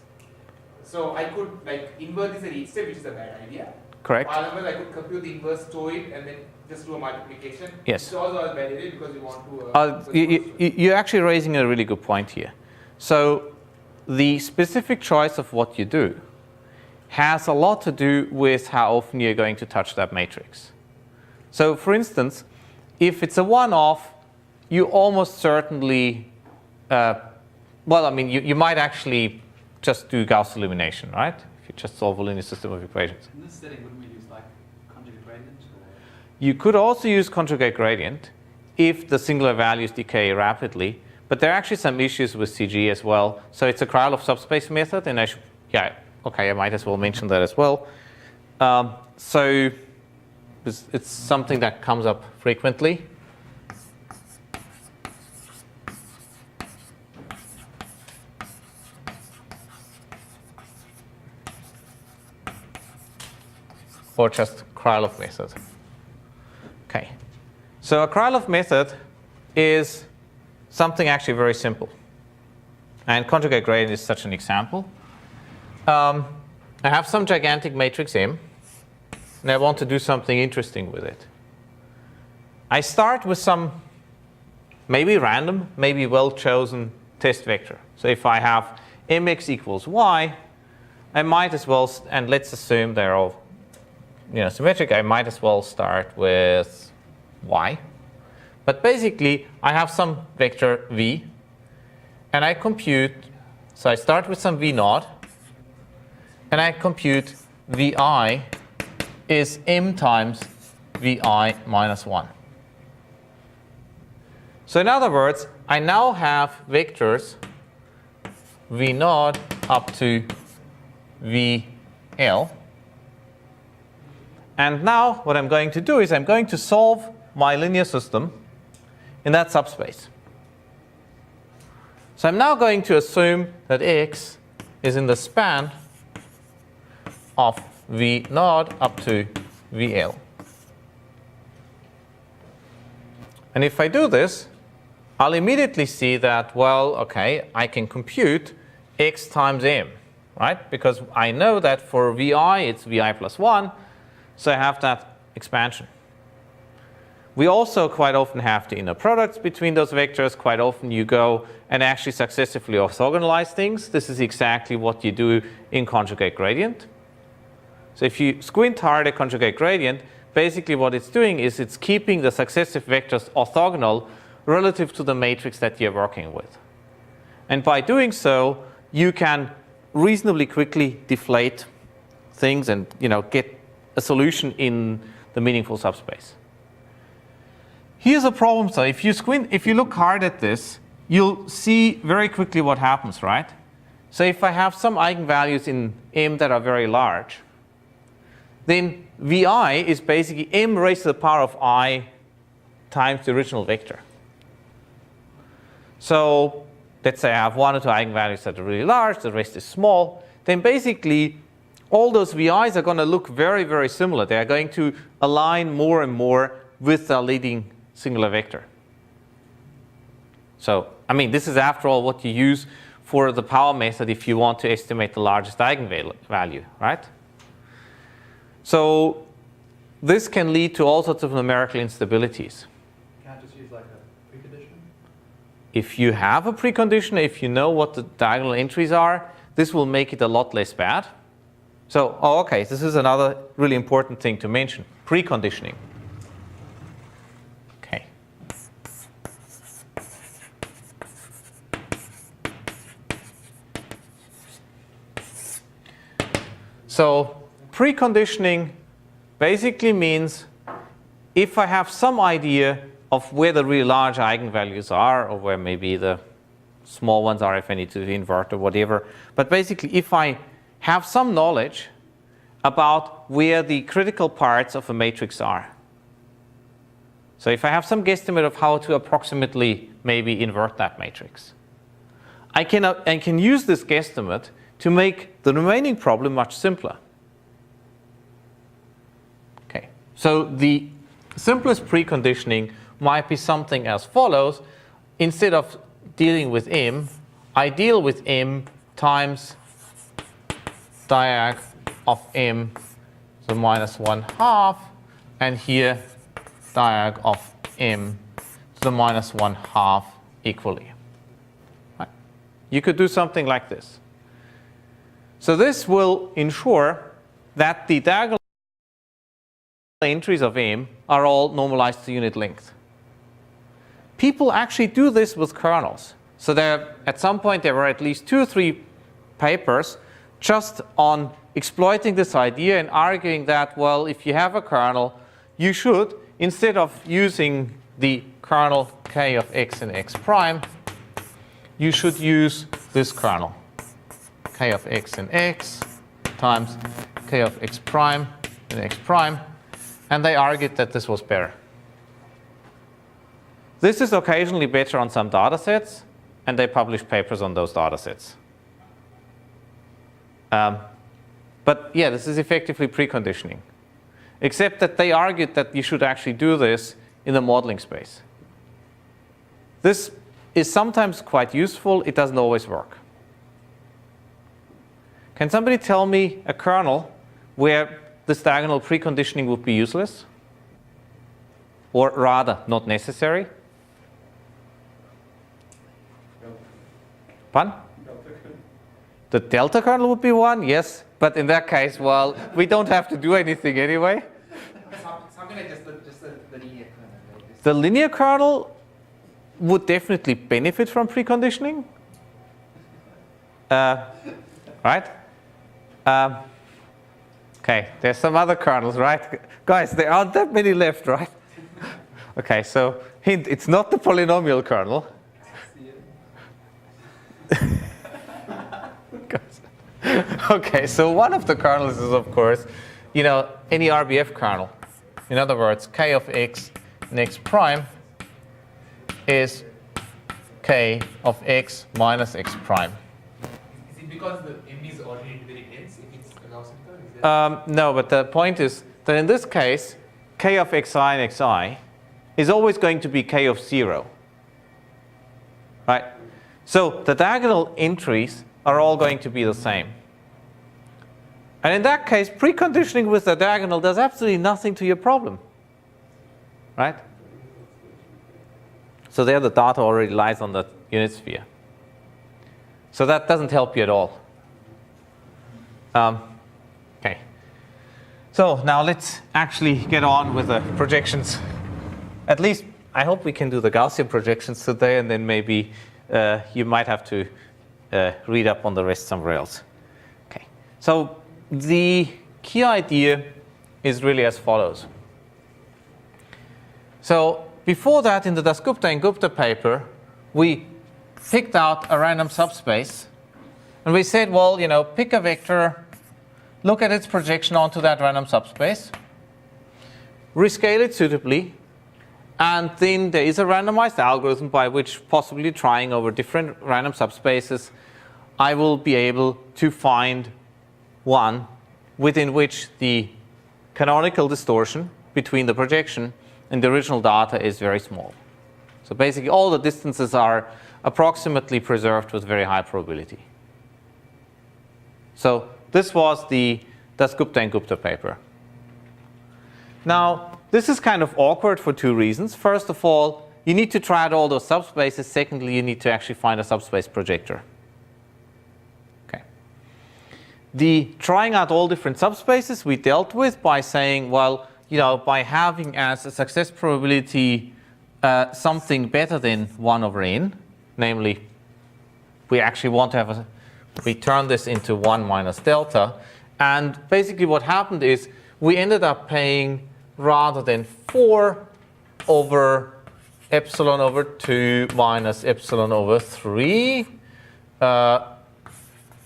So I could like invert this at each step, which is a bad idea. Correct. However, I could compute the inverse, store it, and then just do a multiplication. Yes. It's also a bad idea because you want to. You're actually raising a really good point here. So the specific choice of what you do has a lot to do with how often you're going to touch that matrix. So for instance, if it's a one-off, you almost certainly, you might actually just do Gauss elimination, right? If you just solve a linear system of equations. In this setting, wouldn't we use like conjugate gradient? You could also use conjugate gradient if the singular values decay rapidly, but there are actually some issues with CG as well. So it's a Krylov subspace method, and I might as well mention that as well. So it's something that comes up frequently. Or just Krylov method. Okay. So a Krylov method is something actually very simple. And conjugate gradient is such an example. I have some gigantic matrix M, and I want to do something interesting with it. I start with some maybe random, maybe well-chosen test vector. So if I have mx equals y, I might as well, and let's assume they're all symmetric, I might as well start with y. But basically, I have some vector v, and I compute, so I start with some v naught, and I compute vi is m times vi minus 1. So in other words, I now have vectors v naught up to vl. And now what I'm going to do is I'm going to solve my linear system in that subspace. So I'm now going to assume that x is in the span of v naught up to vl. And if I do this, I'll immediately see that, well, okay, I can compute x times m, right? Because I know that for vi, it's vi plus 1. So I have that expansion. We also quite often have the inner products between those vectors. Quite often you go and actually successively orthogonalize things. This is exactly what you do in conjugate gradient. So if you squint hard at conjugate gradient, basically what it's doing is it's keeping the successive vectors orthogonal relative to the matrix that you're working with. And by doing so, you can reasonably quickly deflate things and get a solution in the meaningful subspace. Here's a problem, though. If you look hard at this, you'll see very quickly what happens, right? So if I have some eigenvalues in M that are very large, then Vi is basically M raised to the power of I times the original vector. So let's say I have 1 or 2 eigenvalues that are really large, the rest is small, then basically all those VIs are going to look very, very similar. They are going to align more and more with the leading singular vector. So, this is after all what you use for the power method if you want to estimate the largest eigenvalue, right? So this can lead to all sorts of numerical instabilities. Can't just use like a preconditioning? if you have a precondition, if you know what the diagonal entries are, this will make it a lot less bad. So, okay, this is another really important thing to mention, preconditioning. Okay. So, preconditioning basically means if I have some idea of where the really large eigenvalues are, or where maybe the small ones are if I need to invert or whatever, but basically if I have some knowledge about where the critical parts of a matrix are. So if I have some guesstimate of how to approximately maybe invert that matrix, I can use this guesstimate to make the remaining problem much simpler. Okay, so the simplest preconditioning might be something as follows. Instead of dealing with m, I deal with m times diag of m to the minus 1/2, and here diag of m to the minus 1/2 equally. Right? You could do something like this. So this will ensure that the diagonal entries of m are all normalized to unit length. People actually do this with kernels. So at some point there were at least 2 or 3 papers just on exploiting this idea and arguing that, well, if you have a kernel, you should, instead of using the kernel k of x and x prime, you should use this kernel, k of x and x times k of x prime and x prime. And they argued that this was better. This is occasionally better on some data sets, and they publish papers on those data sets. But yeah, this is effectively preconditioning, except that they argued that you should actually do this in the modeling space. This is sometimes quite useful. It doesn't always work. Can somebody tell me a kernel where this diagonal preconditioning would be useless? Or rather, not necessary? Pardon? The delta kernel would be one, yes. But in that case, well, we don't have to do anything anyway. Something like just the linear kernel. Right? The linear kernel would definitely benefit from preconditioning. Right? Okay, there's some other kernels, right? Guys, there aren't that many left, right? Okay, so hint, it's not the polynomial kernel. Okay, so one of the kernels is, of course, any RBF kernel. In other words, k of x and x prime is k of x minus x prime. Is it because the m is already very dense if it's a Gaussian kernel? No, but the point is that in this case, k of xi and xi is always going to be k of 0. Right? So the diagonal entries are all going to be the same. And in that case, preconditioning with the diagonal does absolutely nothing to your problem. Right? So there the data already lies on the unit sphere. So that doesn't help you at all. Okay. So now let's actually get on with the projections. At least I hope we can do the Gaussian projections today, and then maybe you might have to read up on the rest somewhere else. Okay. So the key idea is really as follows. So before that, in the Dasgupta and Gupta paper, we picked out a random subspace. And we said, well, pick a vector, look at its projection onto that random subspace, rescale it suitably, and then there is a randomized algorithm by which, possibly trying over different random subspaces, I will be able to find one within which the canonical distortion between the projection and the original data is very small. So basically all the distances are approximately preserved with very high probability. So this was the Dasgupta and Gupta paper. Now, this is kind of awkward for 2 reasons. First of all, you need to try out all those subspaces. Secondly, you need to actually find a subspace projector. Okay. The trying out all different subspaces we dealt with by saying, well, by having as a success probability something better than 1 over n, namely, we actually want to have we turn this into 1 minus delta. And basically what happened is we ended up paying rather than 4 over epsilon over 2 minus epsilon over 3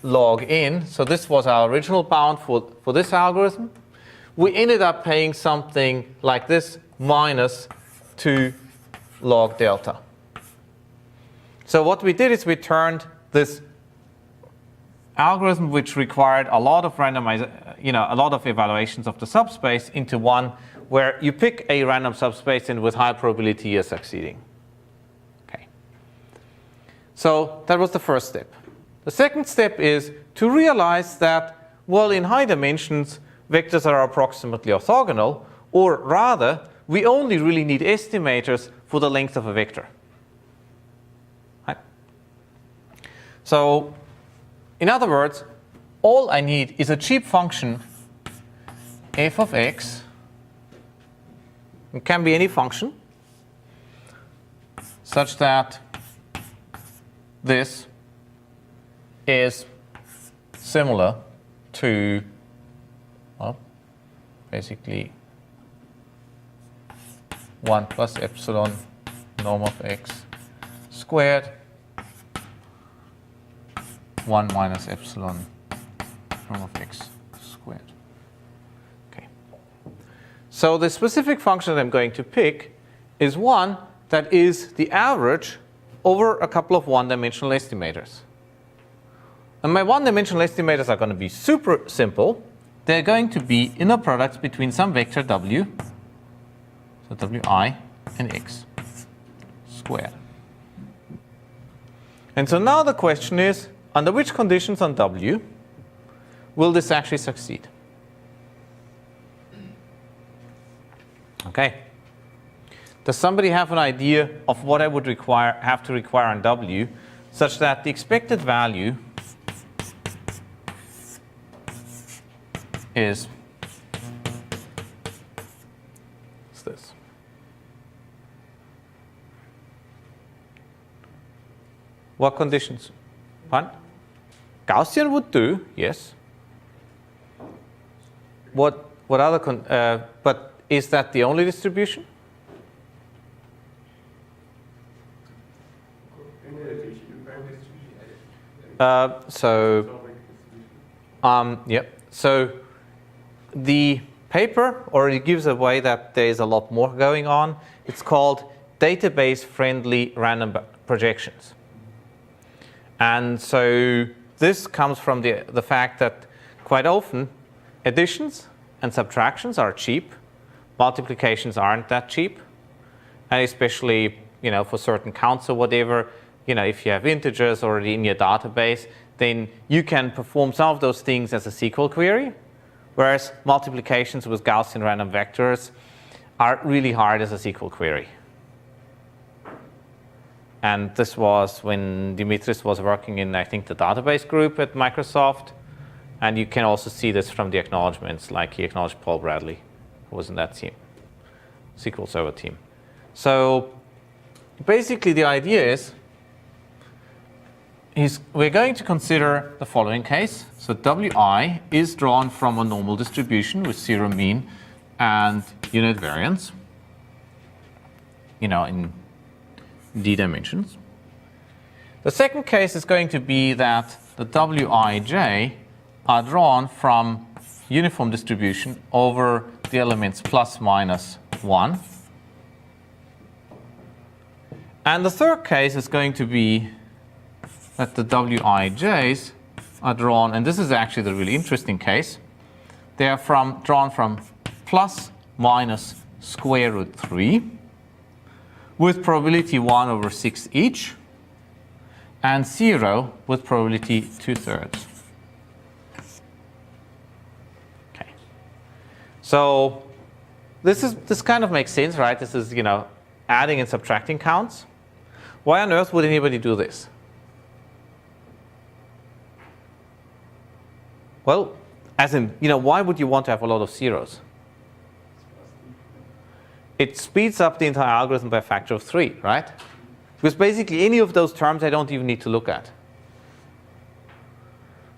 log n. So this was our original bound for this algorithm. We ended up paying something like this minus 2 log delta. So what we did is we turned this algorithm, which required a lot of a lot of evaluations of the subspace, into one where you pick a random subspace and with high probability you're succeeding. Okay. So that was the first step. The second step is to realize that, well, in high dimensions, vectors are approximately orthogonal, or rather, we only really need estimators for the length of a vector. Right? So, in other words, all I need is a cheap function f of x. It can be any function such that this is similar to, well, basically 1 plus epsilon norm of x squared 1 minus epsilon norm of x squared. Okay. So the specific function that I'm going to pick is one that is the average over a couple of one-dimensional estimators. And my one-dimensional estimators are going to be super simple. They're going to be inner products between some vector w, so wi, and x squared. And so now the question is, under which conditions on w will this actually succeed? Okay. Does somebody have an idea of what I would have to require on w such that the expected value is this? What conditions? Pardon? Gaussian would do, yes. What other but is that the only distribution? Yep. So the paper already gives away that there is a lot more going on. It's called database-friendly random projections. And so this comes from the fact that quite often additions and subtractions are cheap, multiplications aren't that cheap, and especially for certain counts or whatever, if you have integers already in your database, then you can perform some of those things as a SQL query, whereas multiplications with Gaussian random vectors are really hard as a SQL query. And this was when Dimitris was working in, I think, the database group at Microsoft. And you can also see this from the acknowledgements, like he acknowledged Paul Bradley, who was in that team, SQL Server team. So basically the idea is we're going to consider the following case. So Wi is drawn from a normal distribution with zero mean and unit variance, in d dimensions. The second case is going to be that the Wij are drawn from uniform distribution over the elements plus minus 1. And the third case is going to be that the Wij are drawn, and this is actually the really interesting case, they are drawn from plus minus square root 3 with probability 1 over 6 each, and 0 with probability 2/3. Okay. So this kind of makes sense, right? This is, adding and subtracting counts. Why on earth would anybody do this? Well, as in, why would you want to have a lot of zeros? It speeds up the entire algorithm by a factor of 3, right? Because basically any of those terms I don't even need to look at.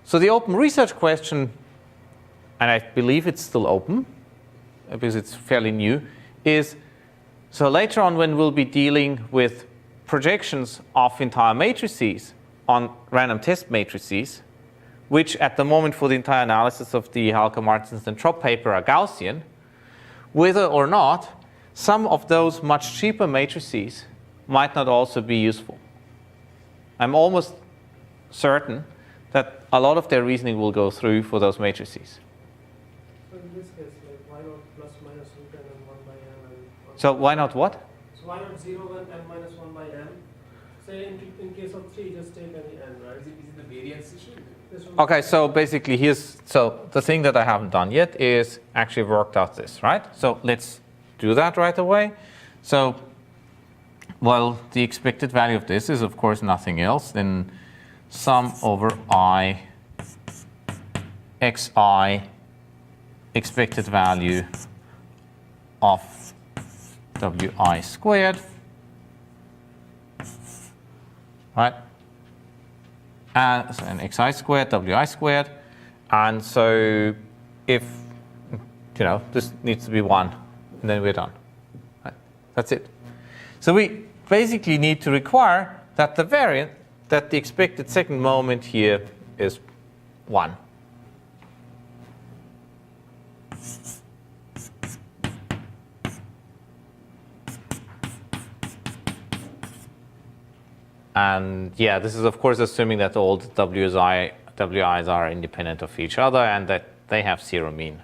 So the open research question, and I believe it's still open, because it's fairly new, is, so later on when we'll be dealing with projections of entire matrices on random test matrices, which at the moment for the entire analysis of the Halka, Martens, and Trop paper are Gaussian, whether or not some of those much cheaper matrices might not also be useful. I'm almost certain that a lot of their reasoning will go through for those matrices. So in this case, like, why not plus minus root n and 1 by n? And So why not what? so why not 0 and n minus 1 by n? Say in case of 3, just take any n, right? Is it the variance issue? Okay, so basically so the thing that I haven't done yet is actually worked out this, right? So let's do that right away. So, well, the expected value of this is of course nothing else than sum over I xi expected value of wi squared, right? And so an xi squared, wi squared, and so if this needs to be 1, and then we're done. Right? That's it. So we basically need to require that the expected second moment here is 1. And yeah, this is of course assuming that all the wi's are independent of each other and that they have 0 mean.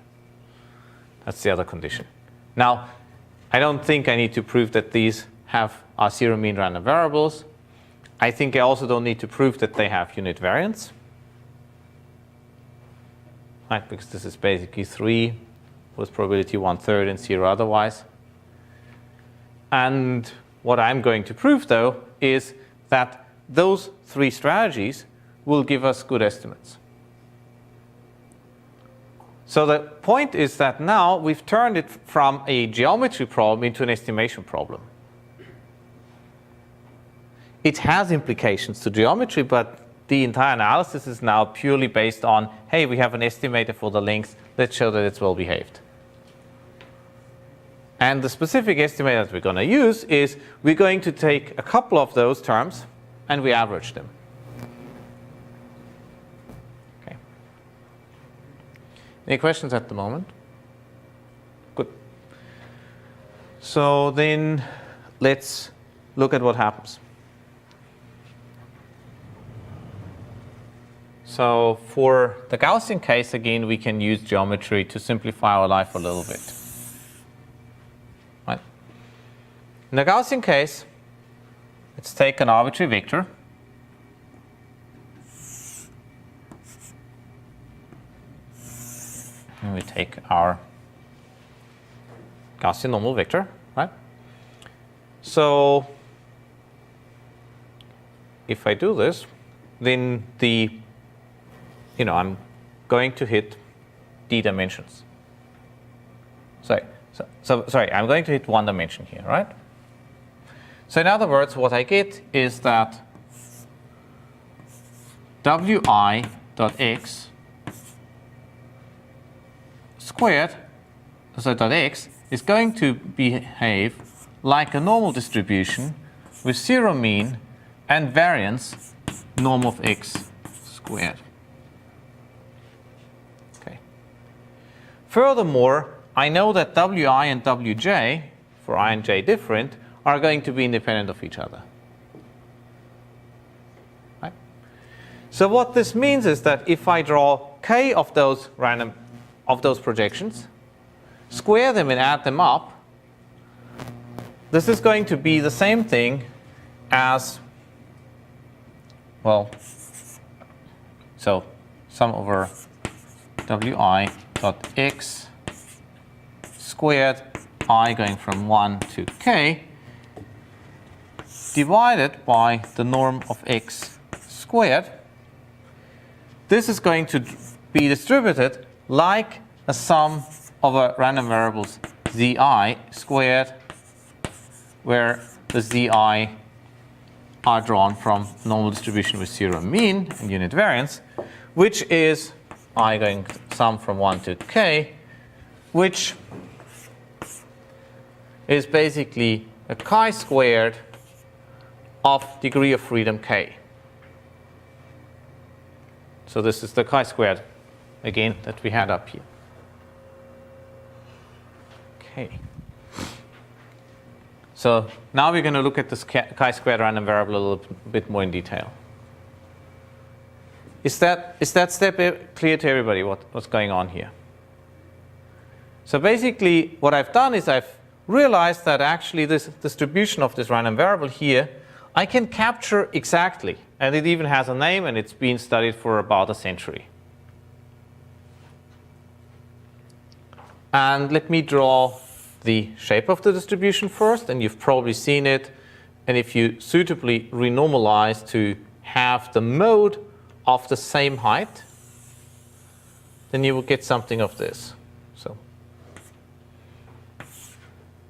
That's the other condition. Now, I don't think I need to prove that these are 0 mean random variables. I think I also don't need to prove that they have unit variance. Right, because this is basically 3 with probability 1/3 and 0 otherwise. And what I'm going to prove though is that those 3 strategies will give us good estimates. So the point is that now we've turned it from a geometry problem into an estimation problem. It has implications to geometry, but the entire analysis is now purely based on, hey, we have an estimator for the length, let's show that it's well behaved. And the specific estimator that we're going to use is we're going to take a couple of those terms and we average them. Okay. Any questions at the moment? Good. So then let's look at what happens. So for the Gaussian case, again, we can use geometry to simplify our life a little bit. Right? In the Gaussian case, let's take an arbitrary vector. And we take our Gaussian normal vector, right? So if I do this, then I'm going to hit d dimensions. Sorry, I'm going to hit 1 dimension here, right? So in other words, what I get is that wi.x squared, so .x, is going to behave like a normal distribution with 0 mean and variance norm of x squared. Okay. Furthermore, I know that wi and wj, for I and j different, are going to be independent of each other. Right? So what this means is that if I draw k of those projections, square them and add them up, this is going to be the same thing as, well, so sum over wi.x squared, I going from 1 to k, divided by the norm of x squared, this is going to be distributed like a sum of a random variables zi squared, where the zi are drawn from normal distribution with zero mean and unit variance, which is I going to sum from 1 to k, which is basically a chi squared of degree of freedom k. So this is the chi squared, again, that we had up here. Okay. So now we're going to look at this chi-squared random variable a little bit more in detail. Is that step clear to everybody what's going on here? So basically what I've done is I've realized that actually this distribution of this random variable here I can capture exactly, and it even has a name, and it's been studied for about a century. And let me draw the shape of the distribution first, and you've probably seen it. And if you suitably renormalize to have the mode of the same height, then you will get something of this. So,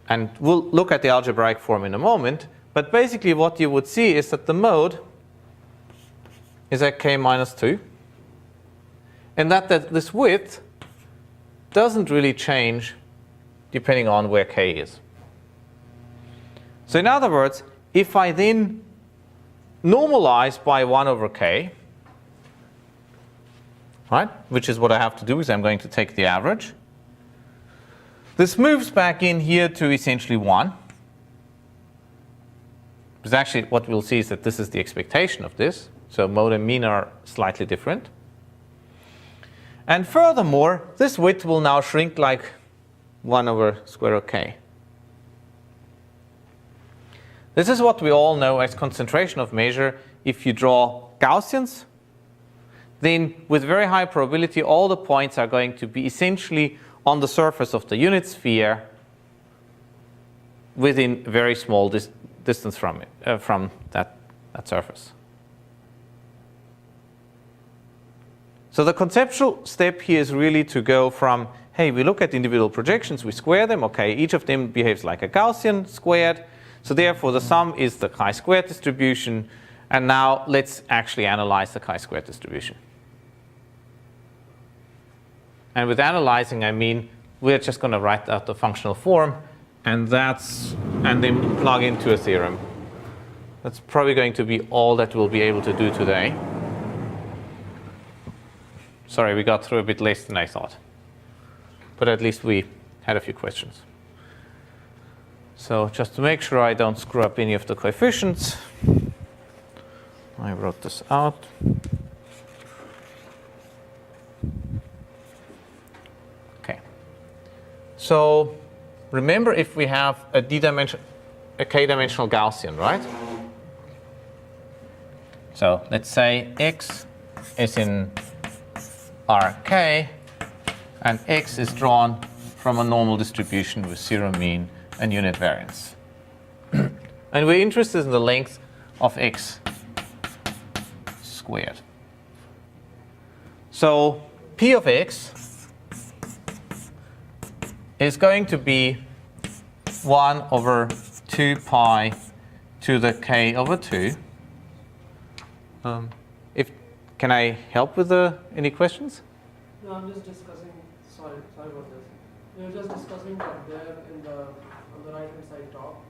and we'll look at the algebraic form in a moment. But basically what you would see is that the mode is at k minus 2, and that this width doesn't really change depending on where k is. So in other words, if I then normalize by 1 over k, right, which is what I have to do, is I'm going to take the average. This moves back in here to essentially 1. Because actually what we'll see is that this is the expectation of this. So mode and mean are slightly different. And furthermore, this width will now shrink like 1 over square root k. This is what we all know as concentration of measure. If you draw Gaussians, then with very high probability all the points are going to be essentially on the surface of the unit sphere within very small distance from it, from that surface. So the conceptual step here is really to go from, hey, we look at individual projections, we square them, okay, each of them behaves like a Gaussian squared, so therefore the sum is the chi-squared distribution, and now let's actually analyze the chi-squared distribution. And with analyzing, I mean we're just going to write out the functional form, and then plug into a theorem. That's probably going to be all that we'll be able to do today. Sorry, we got through a bit less than I thought. But at least we had a few questions. So just to make sure I don't screw up any of the coefficients, I wrote this out. Okay. So remember, if we have a k-dimensional Gaussian, right? So let's say x is in Rk, and x is drawn from a normal distribution with zero mean and unit variance. And we're interested in the length of x squared. So p of x is going to be 1 over 2 pi to the k over 2. Can I help with any questions? No, I'm just discussing, sorry about this. We were just discussing that there on the right hand side top.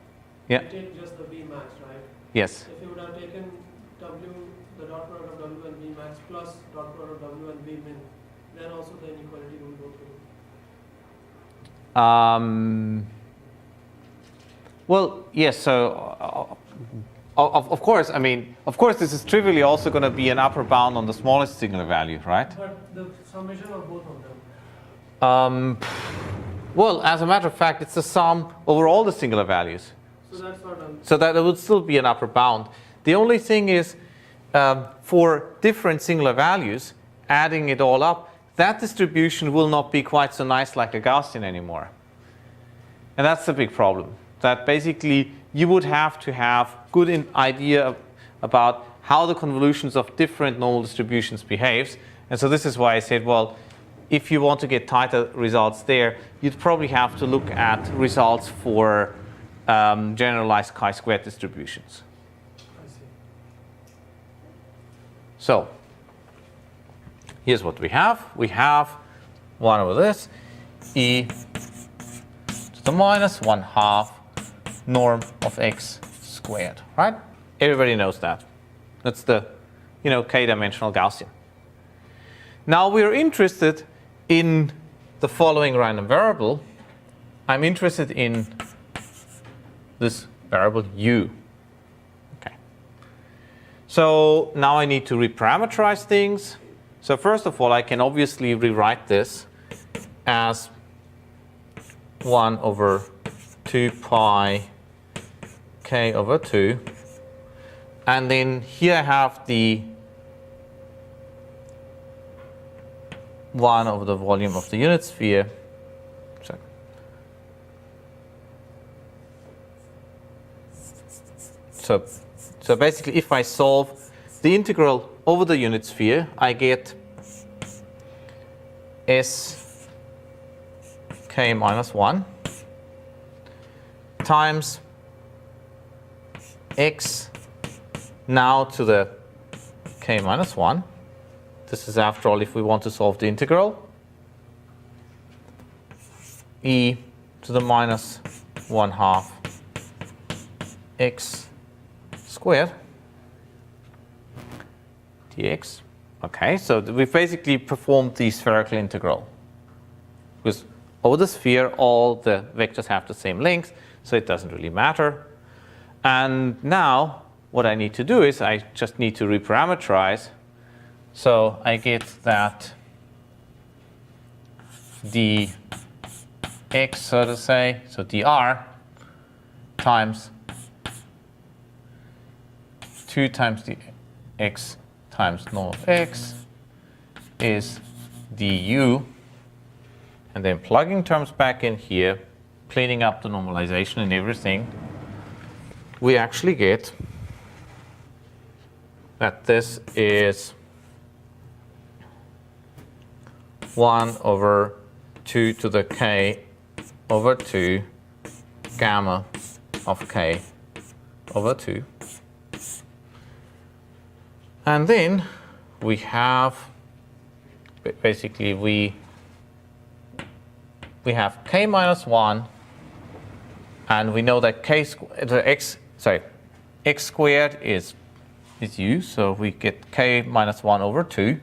Yeah. You take just the V max, right? Yes. If you would have taken W, the dot product of W and V max plus dot product of W and V min, then also the inequality will go through. Well, yes, so of course, I mean, of course this is trivially also going to be an upper bound on the smallest singular value, right? But the summation of both of them. Well, as a matter of fact, it's the sum over all the singular values. So that's what I'm... So that it would still be an upper bound. The only thing is, for different singular values, adding it all up, that distribution will not be quite so nice like a Gaussian anymore. And that's the big problem. that basically you would have to have good idea about how the convolutions of different normal distributions behaves. And so this is why I said, well, if you want to get tighter results there, you'd probably have to look at results for generalized chi-squared distributions. I see. So here's what we have. We have 1 over this, e to the minus 1/2 norm of x squared, right? Everybody knows that. That's the, k-dimensional Gaussian. Now we're interested in the following random variable. I'm interested in this variable u. Okay. So now I need to reparameterize things. So first of all, I can obviously rewrite this as 1 over 2 pi k over 2. And then here I have the 1 over the volume of the unit sphere. So basically, if I solve the integral over the unit sphere, I get s k minus 1 times x now to the k minus 1. This is, after all, if we want to solve the integral, e to the minus 1/2 x squared dx. Okay, so we've basically performed the spherical integral. Because over the sphere, all the vectors have the same length, so it doesn't really matter. And now, what I need to do is I just need to reparameterize. So I get that dx, so to say, so dr times 2 times the x times norm of x is du. And then plugging terms back in here, cleaning up the normalization and everything, we actually get that this is 1 over 2 to the k over 2 gamma of k over 2. And then we have, basically we have k minus 1, and we know that x squared is u, so we get k minus 1 over 2.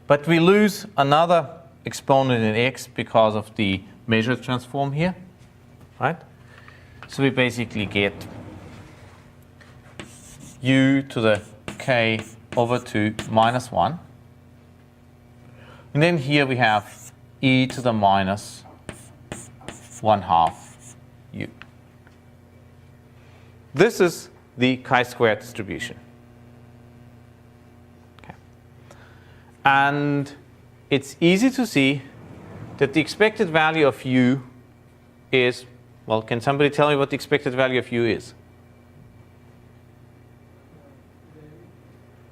But we lose another exponent in x because of the measure transform here, right? So we basically get u to the k over 2 minus 1. And then here we have e to the minus 1/2 u. This is the chi-squared distribution. Okay. And it's easy to see that the expected value of u is, well, can somebody tell me what the expected value of u is?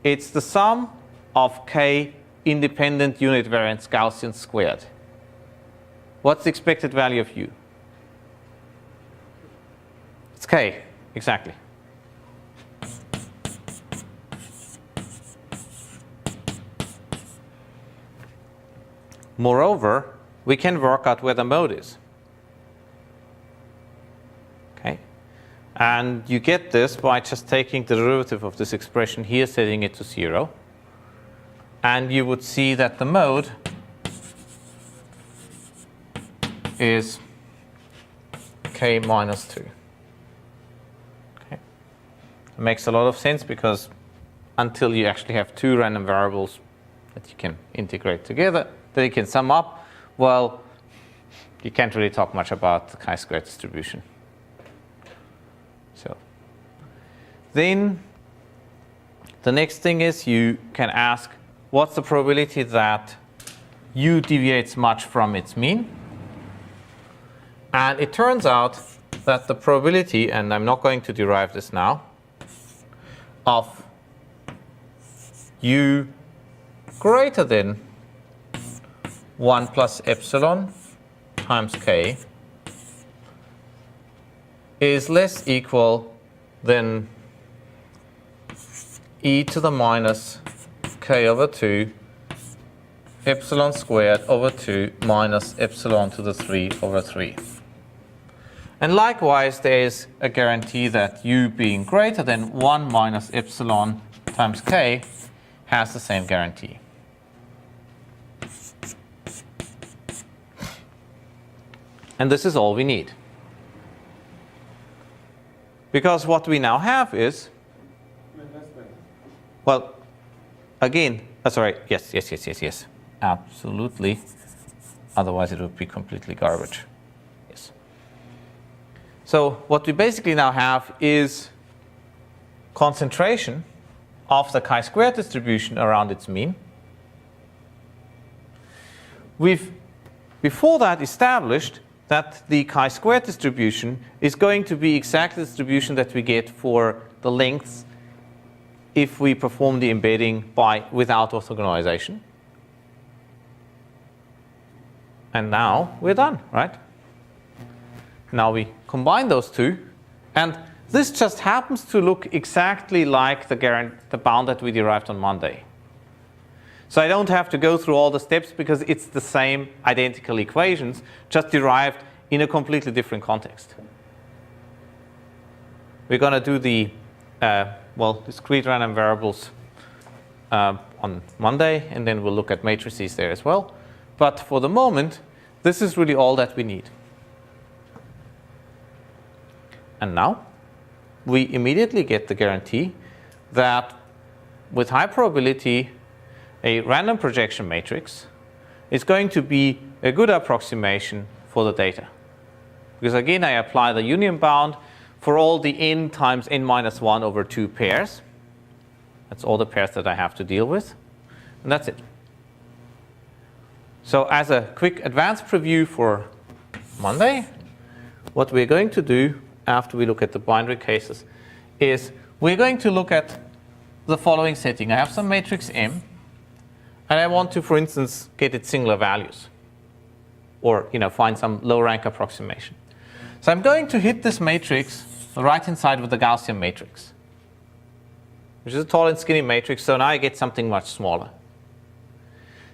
It's the sum of k independent unit variance Gaussian squared. What's the expected value of u? It's k, exactly. Moreover, we can work out where the mode is. Okay? And you get this by just taking the derivative of this expression here, setting it to 0. And you would see that the mode is k minus 2. Okay? It makes a lot of sense because until you actually have two random variables that you can integrate together, that you can sum up, well, you can't really talk much about the chi-squared distribution. So then the next thing is you can ask, what's the probability that u deviates much from its mean? And it turns out that the probability, and I'm not going to derive this now, of u greater than 1 plus epsilon times k is less equal than e to the minus k over 2 epsilon squared over 2 minus epsilon to the 3 over 3. And likewise, there is a guarantee that u being greater than 1 minus epsilon times k has the same guarantee. And this is all we need. Because what we now have is, well, again, sorry, yes. Absolutely. Otherwise it would be completely garbage. Yes. So what we basically now have is concentration of the chi-square distribution around its mean. We've before that established that the chi-square distribution is going to be exactly the distribution that we get for the lengths if we perform the embedding without orthogonalization. And now we're done, right? Now we combine those two, and this just happens to look exactly like the bound that we derived on Monday. So I don't have to go through all the steps because it's the same identical equations, just derived in a completely different context. We're going to do the discrete random variables on Monday, and then we'll look at matrices there as well. But for the moment, this is really all that we need. And now we immediately get the guarantee that with high probability, a random projection matrix is going to be a good approximation for the data. Because again, I apply the union bound for all the n times n minus 1 over 2 pairs. That's all the pairs that I have to deal with. And that's it. So as a quick advanced preview for Monday, what we're going to do after we look at the binary cases is we're going to look at the following setting. I have some matrix M, and I want to, for instance, get its singular values, or find some low rank approximation. So I'm going to hit this matrix, the right-hand side, with the Gaussian matrix, which is a tall and skinny matrix, so now I get something much smaller.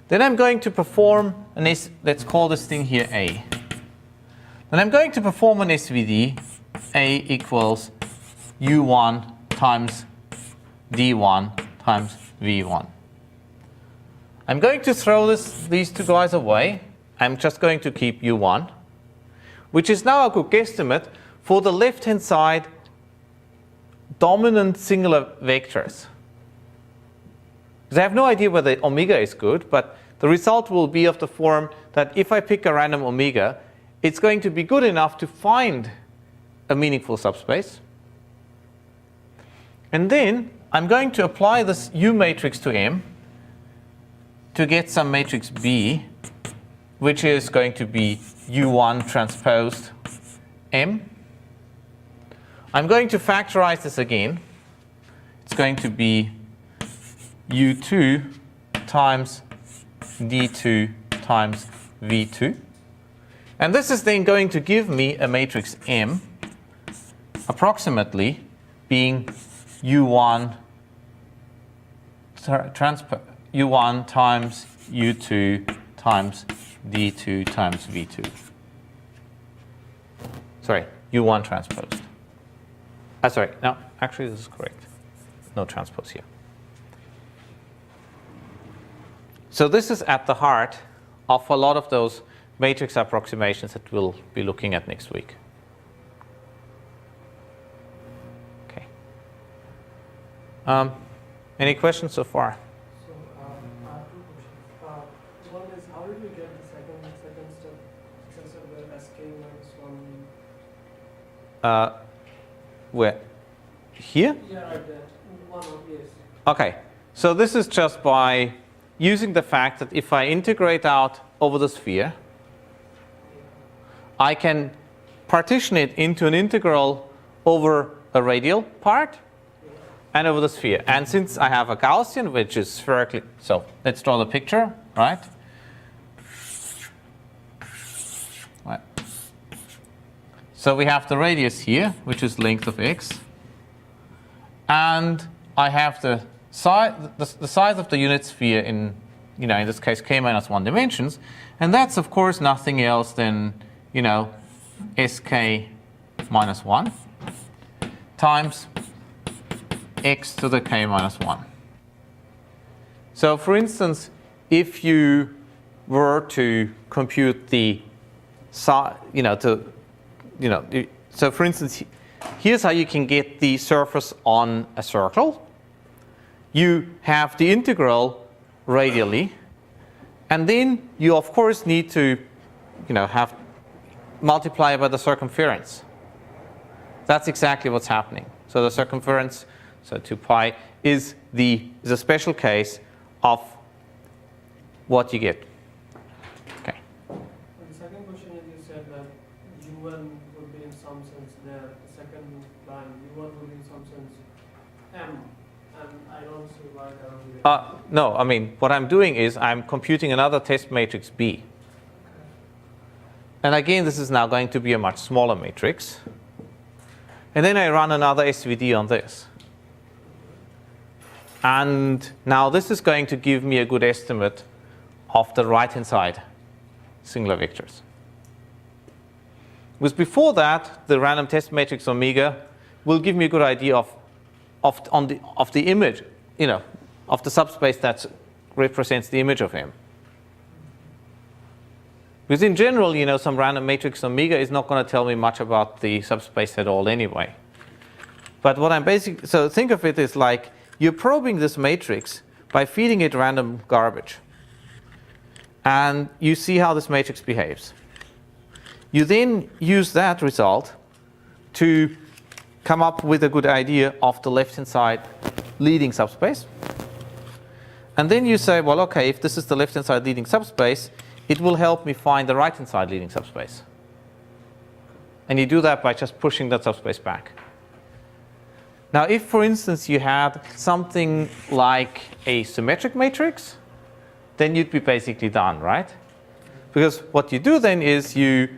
Then I'm going to perform let's call this thing here A. Then I'm going to perform an SVD, A equals U1 times D1 times V1. I'm going to throw these two guys away. I'm just going to keep U1, which is now a good guesstimate for the left-hand side dominant singular vectors. Because I have no idea whether omega is good, but the result will be of the form that if I pick a random omega, it's going to be good enough to find a meaningful subspace. And then I'm going to apply this U matrix to M to get some matrix B, which is going to be U1 transposed M. I'm going to factorize this again. It's going to be U2 times D2 times V2. And this is then going to give me a matrix M, approximately being U1 U1 times U2 times D2 times V2. Sorry, U1 transposed. Sorry, no, actually this is correct. No transpose here. So this is at the heart of a lot of those matrix approximations that we'll be looking at next week. Okay. Any questions so far? So I have two questions. One is, how did we get the second step since the SK minus 1? Where? Here? Yeah, right there. One, yes. Okay. So this is just by using the fact that if I integrate out over the sphere, I can partition it into an integral over a radial part and over the sphere. And since I have a Gaussian, which is spherically, so let's draw the picture, right? So we have the radius here, which is length of x. And I have the size of the unit sphere in, in this case, k minus 1 dimensions. And that's, of course, nothing else than, sk minus 1 times x to the k minus 1. So, for instance, if you were to compute the size, so for instance, here's how you can get the surface on a circle. You have the integral radially, and then you of course need to, have multiply by the circumference. That's exactly what's happening. So the circumference, so 2 pi, is a special case of what you get. Okay. The second question is, you said that U1 would be in some sense there. The second line, U1 would be in some sense M, and I don't see why that would be. No, I mean, what I'm doing is I'm computing another test matrix B. And again, this is now going to be a much smaller matrix. And then I run another SVD on this. And now this is going to give me a good estimate of the right-hand side singular vectors. Because before that, the random test matrix omega will give me a good idea of the image, of the subspace that represents the image of M. Because in general, some random matrix omega is not going to tell me much about the subspace at all anyway. But what I'm basically, so think of it as like you're probing this matrix by feeding it random garbage. And you see how this matrix behaves. You then use that result to come up with a good idea of the left-hand side leading subspace. And then you say, well, okay, if this is the left-hand side leading subspace, it will help me find the right-hand side leading subspace. And you do that by just pushing that subspace back. Now, if, for instance, you had something like a symmetric matrix, then you'd be basically done, right? Because what you do then is you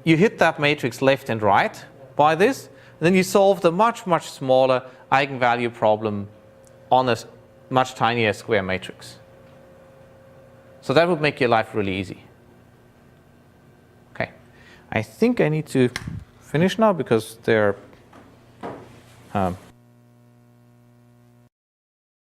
hit that matrix left and right by this, and then you solve the much, much smaller eigenvalue problem on a much tinier square matrix. So that would make your life really easy. Okay. I think I need to finish now because they're